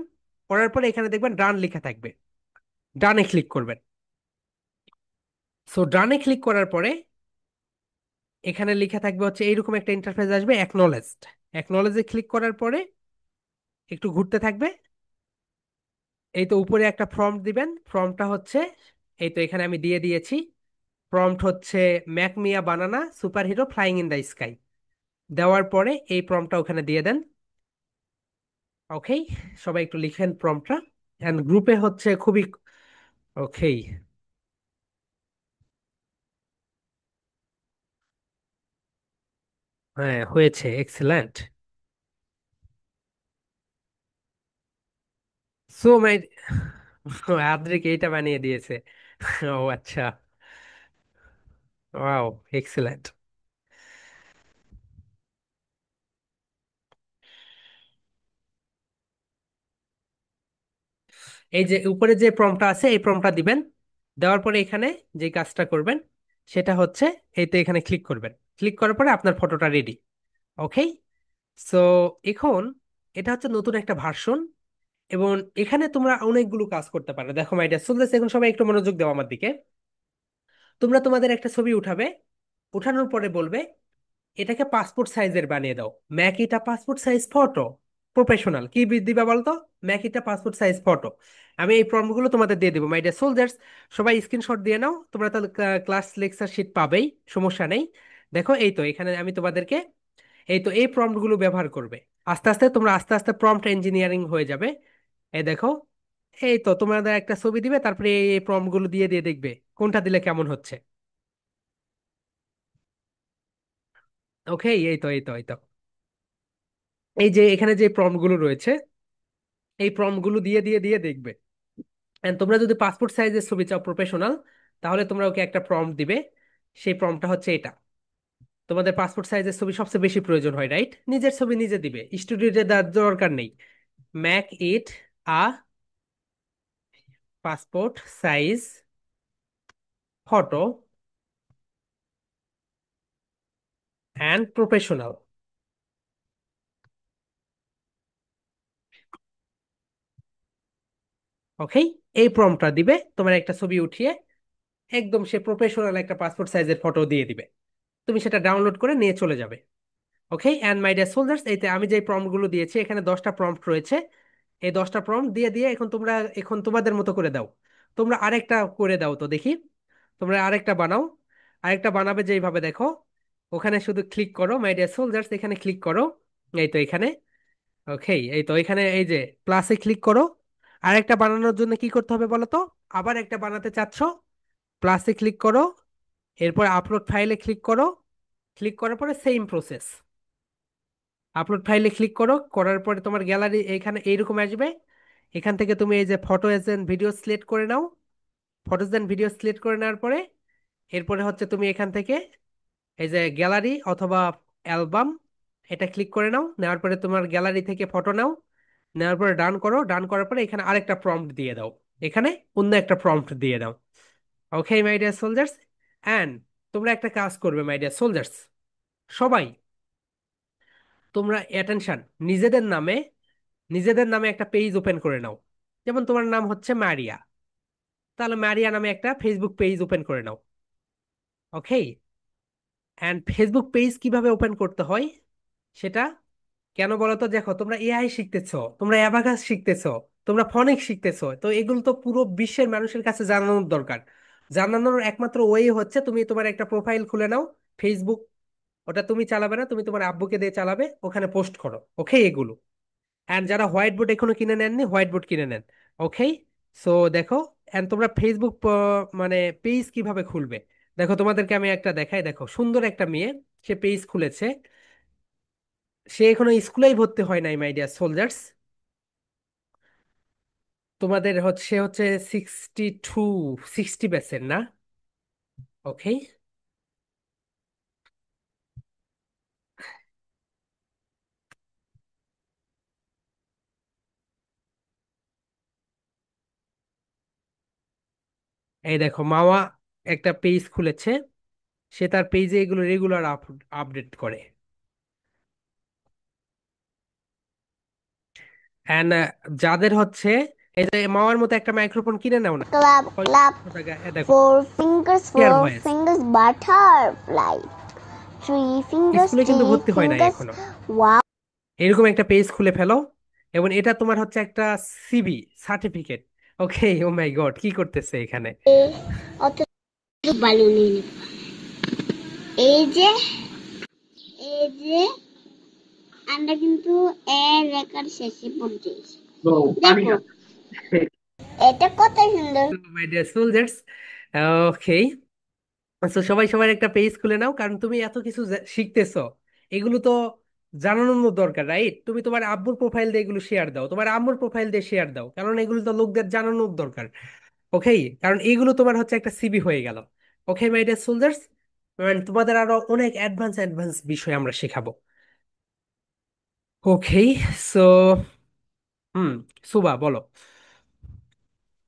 করার পরে এখানে দেখবেন ডান লেখা থাকবে, ডানে ক্লিক করবেন। সো ডানে ক্লিক করার পরে এখানে লেখা থাকবে হচ্ছে এইরকম একটা ইন্টারফেস আসবে, অ্যাকনলেজড। অ্যাকনলেজে ক্লিক করার পরে একটু ঘুরতে থাকবে। এই তো উপরে একটা প্রম্পট দিবেন, প্রম্পটটা হচ্ছে এই তো এখানে আমি দিয়ে দিয়েছি। প্রম্পট হচ্ছে make me a banana super hero flying in the sky. দেওয়ার পরে এই প্রম্পটটা ওখানে দিয়ে দেন। ওকে, সবাই একটু লিখেন প্রম্পটটা, এন্ড গ্রুপে হচ্ছে খুবই, ওকে, হ্যাঁ হয়েছে, এক্সিলেন্ট। সো মাই, আদ্রিক এইটা বানিয়ে দিয়েছে। ও আচ্ছা, ওয়াও, এক্সিলেন্ট। এই যে উপরে যে প্রম্পটটা আছে এই প্রম্পটটা দিবেন। দেওয়ার পরে এখানে যে কাজটা করবেন সেটা হচ্ছে এই তো এখানে ক্লিক করবেন। ক্লিক করার পরে আপনার ফটোটা রেডি। ওকে, সো এখন এটা হচ্ছে নতুন একটা ভার্সন, এবং এখানে তোমরা অনেকগুলো কাজ করতে পারো। দেখো মাইডিয়া চলতেছে, এখন সবাই একটু মনোযোগ দাও আমার দিকে। তোমরা তোমাদের একটা ছবি উঠাবে, উঠানোর পরে বলবে এটাকে পাসপোর্ট সাইজের বানিয়ে দাও, ম্যাকিটা পাসপোর্ট সাইজ ফটো, প্রফেশনাল কি দিবা বলতো? ম্যাকিটা পাসপোর্ট সাইজ ফটো। আমি এই প্রম্পটগুলো তোমাদের দিয়ে দেবো মাই ডিয়ার সোলজার্স। সবাই স্ক্রিনশট দিয়ে নাও, তোমরা তাহলে ক্লাস লেকচার শিট পাবেই, সমস্যা নেই। দেখো এই তো এখানে আমি তোমাদেরকে এই তো এই প্রম্পটগুলো ব্যবহার করবে। আস্তে আস্তে তোমরা আস্তে আস্তে প্রম্পট ইঞ্জিনিয়ারিং হয়ে যাবে। এই দেখো, এই তো তোমাদের একটা ছবি দিবে, তারপরে এই প্রম্পটগুলো দিয়ে দিয়ে দেখবে কোনটা দিলে কেমন হচ্ছে। ওকে, এই তো এই যে এখানে যে প্রম্পট গুলো রয়েছে, এই প্রম্পট গুলো দিয়ে দিয়ে দিয়ে দেখবে। এন্ড তোমরা যদি পাসপোর্ট সাইজের ছবি চাও প্রফেশনাল, তাহলে তোমরা ওকে একটা প্রম্পট দিবে। সেই প্রম্পটটা হচ্ছে এটা। তোমাদের পাসপোর্ট সাইজের ছবি সবচেয়ে বেশি প্রয়োজন হয়, রাইট? নিজের ছবি নিজে দিবে, স্টুডিওতে দেওয়ার দরকার নেই। Make it a passport size photo and professional. Okay, এই প্রম্পটটা দিবে, তোমার একটা ছবি উঠিয়ে একদম সে প্রফেশনাল একটা পাসপোর্ট সাইজের ফটো দিয়ে দিবে। তুমি সেটা ডাউনলোড করে নিয়ে চলে যাবে। Okay, and my dear soldiers, এইতে আমি যে প্রম্পট গুলো দিয়েছি, এখানে 10টা প্রম্পট রয়েছে। এই 10টা প্রম্পট দিয়ে দিয়ে এখন তোমরা এখন তোমাদের মতো করে দাও। তোমরা আরেকটা করে দাও তো দেখি। তোমরা আরেকটা বানাও। আরেকটা বানাবে যেইভাবে দেখো, ওখানে শুধু ক্লিক করো মাই ডিয়ার সোলজার্স, এখানে ক্লিক করো। এই তো এখানে। ওকে, এই তো এখানে এই যে প্লাসে ক্লিক করো। আরেকটা বানানোর জন্য কি করতে হবে বলো তো? আবার একটা বানাতে চাচ্ছ, প্লাসে ক্লিক করো, এরপর আপলোড ফাইলে ক্লিক করো। ক্লিক করার পরে সেম প্রসেস, আপলোড ফাইলে ক্লিক করো, করার পরে তোমার গ্যালারি এখানে এইরকম আসবে। এখান থেকে তুমি এই যে ফটো এন্ড ভিডিও সিলেক্ট করে নাও। ফটোজ এন্ড ভিডিও সিলেক্ট করে নেওয়ার পরে এরপরে হচ্ছে তুমি এখান থেকে এই যে গ্যালারি অথবা অ্যালবাম, এটা ক্লিক করে নাও। নেওয়ার পরে তোমার গ্যালারি থেকে ফটো নাও। নেওয়ার পরে ডান করো, ডান করার পরে এখানে আরেকটা প্রম্পট দিয়ে দাও। এখানে অন্য একটা প্রম্পট দিয়ে দাও। ওকে মাই ডিয়ার সোলজার্স, অ্যান্ড তোমরা একটা কাজ করবে মাই ডিয়ার সোলজার্স, সবাই তোমরা অ্যাটেনশন, নিজেদের নামে নিজেদের নামে একটা পেজ ওপেন করে নাও। যেমন তোমার নাম হচ্ছে মারিয়া, তাহলে মারিয়া নামে একটা ফেসবুক পেজ ওপেন করে নাও। ওকে, অ্যান্ড ফেসবুক পেজ কিভাবে ওপেন করতে হয় সেটা কেন বলো তো? দেখো, তোমরা এআই শিখতেছো, তোমরা অ্যাবাকাস শিখতেছো, তোমরা ফনিক্স শিখতেছো, তো এগুলো তো পুরো বিশ্বের মানুষের কাছে জানানোর দরকার। জানানোর একমাত্র ওয়ে হচ্ছে তুমি তোমার একটা প্রোফাইল খুলে নাও ফেসবুক। ওটা তুমি চালাবে না, তুমি তোমার আব্বুকে দিয়ে চালাবে, ওখানে পোস্ট করো। ওকে, এগুলো। অ্যান্ড যারা হোয়াইট বোর্ড এখনো কিনে নেননি, হোয়াইট বোর্ড কিনে নেন। ওকে, সো দেখো, অ্যান্ড তোমরা ফেসবুক মানে পেজ কিভাবে খুলবে, দেখো তোমাদেরকে আমি একটা দেখাই। দেখো, সুন্দর একটা মেয়ে, সে পেজ খুলেছে। সে এখনো স্কুলেই ভর্তি হয় নাই মাই ডিয়ার সোলজার্স। তোমাদের হচ্ছে হচ্ছে 62, 60 ব্যাচের না? ওকে, এই দেখো মাওয়া একটা পেজ খুলেছে। সে তার পেজে এগুলো রেগুলার আপডেট করে। অ্যান্ড যাদের হচ্ছে এই যে মাওয়ার মতো একটা মাইক্রোফোন কিনে নাও না, Clap, clap. 500 টাকা। দেখো, Four clear voice. fingers butterfly. Three fingers, স্কুলে কিন্তু three ভর্তি হয় নাই fingers. এখনো। Wow. এরকম একটা পেজ খুলে ফেলো, এবং এটা তোমার হচ্ছে একটা সিভি সার্টিফিকেট। ওকে, ও মাই গড, কি করতেছে এখানে? অত ভালো নেই। এই যে এই যে আমরা কিন্তু এর রেকর্ড শেষে পড়তেছি। দেখো এটা কত সুন্দর। মাই ডিয়ার সোলজার্স, ওকে, তো সবাই সবার একটা পেজ খুলে নাও, কারণ তুমি এত কিছু শিখতেছো। এগুলো তো জানানোর দরকার, রাইট? তুমি তোমার আব্বুর প্রোফাইল দিয়ে এগুলো শেয়ার দাও, তোমার আম্মুর প্রোফাইল দিয়ে শেয়ার দাও, কারণ এগুলো তো লোকদের জানানোর দরকার। ওকে, কারণ এইগুলো তোমার হচ্ছে একটা সিবি হয়ে গেল। ওকে মাই ডিয়ার সোলজার্স, তোমাদের আরো অনেক অ্যাডভান্স অ্যাডভান্স বিষয় আমরা শেখাবো। ওকে, সো হুম, সুবা বলো।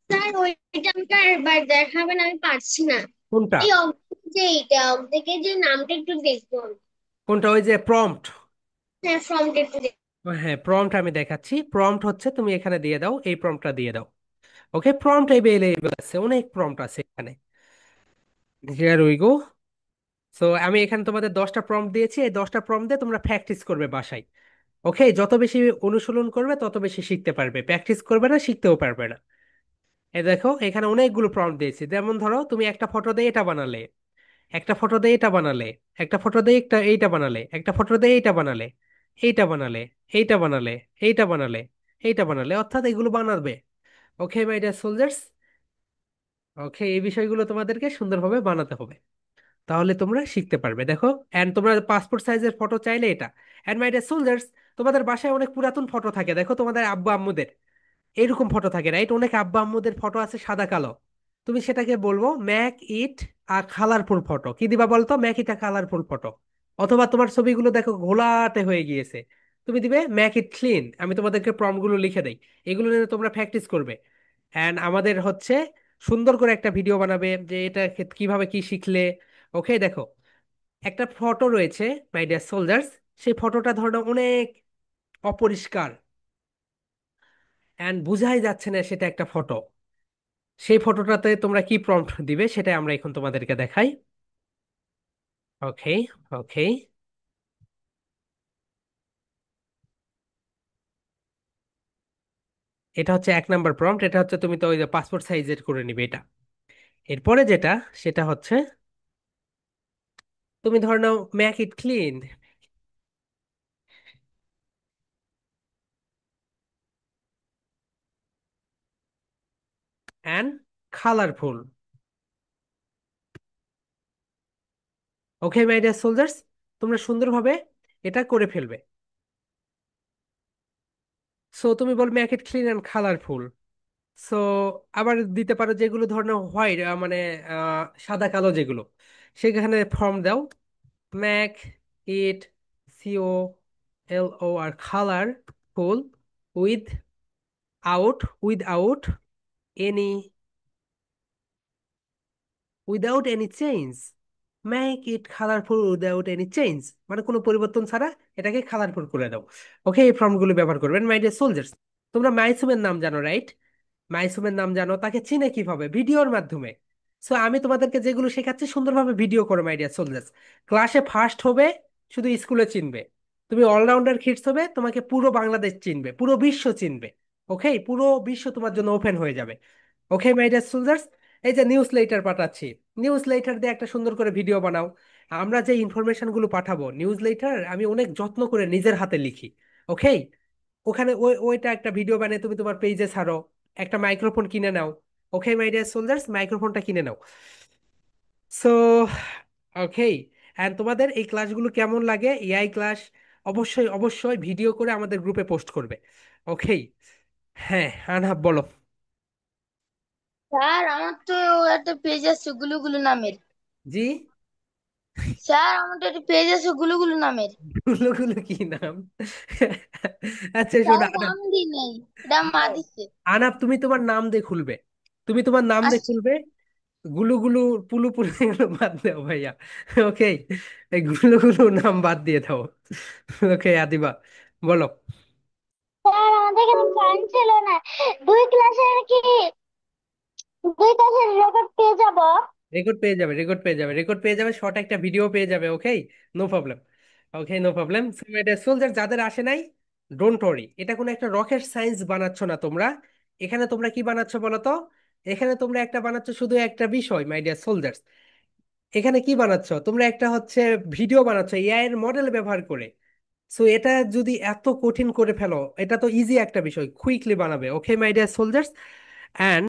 স্যার ওইটা আমাকে আরেকবার দেখাবেন, আমি পারছি না। কোনটা? এই যে এইটা অর্ধেকের যে নামটা একটু দেখুন। কোনটা? ওই যে প্রম্পট? হ্যাঁ, ফর্মটা একটু দেখুন। হ্যাঁ, প্রম্পট আমি দেখাচ্ছি। প্রম্পট হচ্ছে তুমি এখানে দিয়ে দাও, এই প্রম্পটটা দিয়ে দাও। ওকে, প্রম্পট অ্যাভেলেবল আছে, অনেক প্রম্পট আছে এখানে। Here we go. সো আমি এখানে তোমাদের 10টা প্রম্পট দিয়েছি, এই 10টা প্রম্পট দিয়ে তোমরা প্র্যাকটিস করবে বাসায়। ওকে, যত বেশি অনুশীলন করবে তত বেশি শিখতে পারবে, প্র্যাকটিস করবে না শিখতেও পারবে না। এই দেখো, এখানে অনেকগুলো প্রম্পট দিয়েছি। যেমন ধরো, তুমি একটা ফটো দিয়ে এটা বানালে, একটা ফটো দিয়ে এটা বানালে, একটা ফটো দিয়ে একটা এইটা বানালে, একটা ফটো দিয়ে এইটা বানালে, এইটা বানালে, এইটা বানালে, এইটা বানালে, এইটা বানালে, অর্থাৎ এগুলো বানাবে। ওকে মাই ডিয়ার সোলজার্স, ওকে, এই বিষয়গুলো তোমাদেরকে সুন্দরভাবে বানাতে হবে। তাহলে তোমরা শিখতে পারবে। দেখো, এন্ড তোমরা পাসপোর্ট সাইজের ফটো চাইলে এটা। এন্ড মাই ডিয়ার সোলজার্স, তোমাদের বাসায় অনেক পুরাতন ফটো থাকে, দেখো তোমাদের আব্বু আম্মুদের এরকম ফটো থাকে, রাইট? অনেক আব্বা আম্মুদের ফটো আছে সাদা কালো। তুমি সেটাকে বলবো Mac it a colourful photo. কি দিবা বলতো? Mac it a colourful photo. অথবা তোমার ছবিগুলো দেখো ঘোলাটে হয়ে গিয়েছে, তুমি দিবে ম্যাক ইট ক্লিন। আমি তোমাদেরকে প্রম্পটগুলো লিখে দেই, এগুলো নিয়ে তোমরা প্র্যাকটিস করবে। অ্যান্ড আমাদের হচ্ছে সুন্দর করে একটা ভিডিও বানাবে যে এটা কিভাবে কি শিখলে। ওকে, দেখো, একটা ফটো রয়েছে মাই ডিয়ার সোলজার্স, সেই ফটোটা ধরো অনেক অপরিষ্কার অ্যান্ড বোঝাই যাচ্ছে না সেটা একটা ফটো। সেই ফটোটাতে তোমরা কি প্রম্পট দিবে সেটা আমরা এখন তোমাদেরকে দেখাই। ওকে, ওকে, এটা হচ্ছে 1 নাম্বার প্রম্পট। এটা হচ্ছে তুমি তো ওই যে পাসপোর্ট সাইজের করে নিবে এটা। এরপরে যেটা, সেটা হচ্ছে তুমি ধর নাও make it clean and colourful. Okay my dear soldiers, তোমরা সুন্দরভাবে এটা করে ফেলবে। সো তুমি বল make it clean and colourful. So আবার দিতে পারো যেগুলো ধরনের হোয়াইট, মানে সাদা কালো যেগুলো, সেখানে ফর্ম দাও Mac it COLOR colour full with without any change. Make it colourful without any change, মানে কোনো পরিবর্তন ছাড়া এটাকে কালারফুল করে দাও। ওকে, এই ফর্মগুলো ব্যবহার করবেন মাই ডিয়ার সোলজার্স। তোমরা মাইসুমের নাম জানো, রাইট? মাইসুমের নাম জানো, তাকে চিনে কিভাবে? ভিডিওর মাধ্যমে। সো আমি তোমাদেরকে যেগুলো শেখাচ্ছি সুন্দরভাবে ভিডিও করো মাই ডিয়ার সোলজার্স। ক্লাসে ফার্স্ট হবে শুধু স্কুলে চিনবে, তুমি অলরাউন্ডার কিডস হবে, তোমাকে পুরো বাংলাদেশ চিনবে, পুরো বিশ্ব চিনবে। ওকে, পুরো বিশ্ব তোমার জন্য ওপেন হয়ে যাবে। ওকে মাই ডিয়ার সোলজার্স, এই যে নিউজ লেটার পাঠাচ্ছি, নিউজ লেটার দিয়ে একটা সুন্দর করে ভিডিও বানাও। আমরা যে ইনফরমেশন গুলো পাঠাবো নিউজ লেটার আমি অনেক যত্ন করে নিজের হাতে লিখি। ওকে, ওখানে ওইটা একটা ভিডিও বানিয়ে তুমি তোমার পেজে ছাড়ো। একটা মাইক্রোফোন কিনে নাও। ওকে মাই ডিয়ার সোলজার্স, মাইক্রোফোনটা কিনে নাও। সো ওকে, অ্যান্ড তোমাদের এই ক্লাসগুলো কেমন লাগে, এআই ক্লাস, অবশ্যই অবশ্যই ভিডিও করে আমাদের গ্রুপে পোস্ট করবে। ওকে, হ্যাঁ আনহাব বলো। স্যার আমার তো একটা পেজ আছে গুলু গুলু নামের। জি? স্যার আমার তো একটা পেজ আছে গুলু গুলু নামের। গুলো গুলো কি নাম? আচ্ছা স্যার শোনো এটা আনাপ, আমি দিই নাই, এটা মা দিচ্ছে। আনাপ তুমি তোমার নাম দিয়ে খুলবে, তুমি তোমার নাম দিয়ে আচ্ছা খুলবে। গুলু গুলু পুলু পুলু এগুলো বাদ দাও ভাইয়া। ওকে, এই গুলু গুলু নাম বাদ দিয়ে দাও। ওকে আদিবা, বলো। স্যার আমাদের এখানে কারেন্ট ছিল না, দুই ক্লাসের রেকর্ড পেয়ে যাব। রেকর্ড পেয়ে যাবে, রেকর্ড পেয়ে যাবে, রেকর্ড পেয়ে যাবে, শর্ট একটা ভিডিও পেয়ে যাবে। ওকে, নো প্রবলেম। ওকে, নো প্রবলেম। সোলজার যাদের আসে নাই, ডোন্ট ওয়ারি, এটা কোনো একটা রকেট সায়েন্স বানাচ্ছ না তোমরা। এখানে তোমরা কি বানাচ্ছ বলো তো? এখানে তোমরা একটা বানাচ্ছ শুধু একটা বিষয় মাই ডিয়ার সোলজার্স। এখানে কি বানাচ্ছ তোমরা? একটা হচ্ছে ভিডিও বানাচ্ছ এআই এর মডেল ব্যবহার করে। সো এটা যদি এত কঠিন করে ফেলো, এটা তো ইজি একটা বিষয়, কুইকলি বানাবে। ওকে মাই ডিয়ার সোলজার্স, অ্যান্ড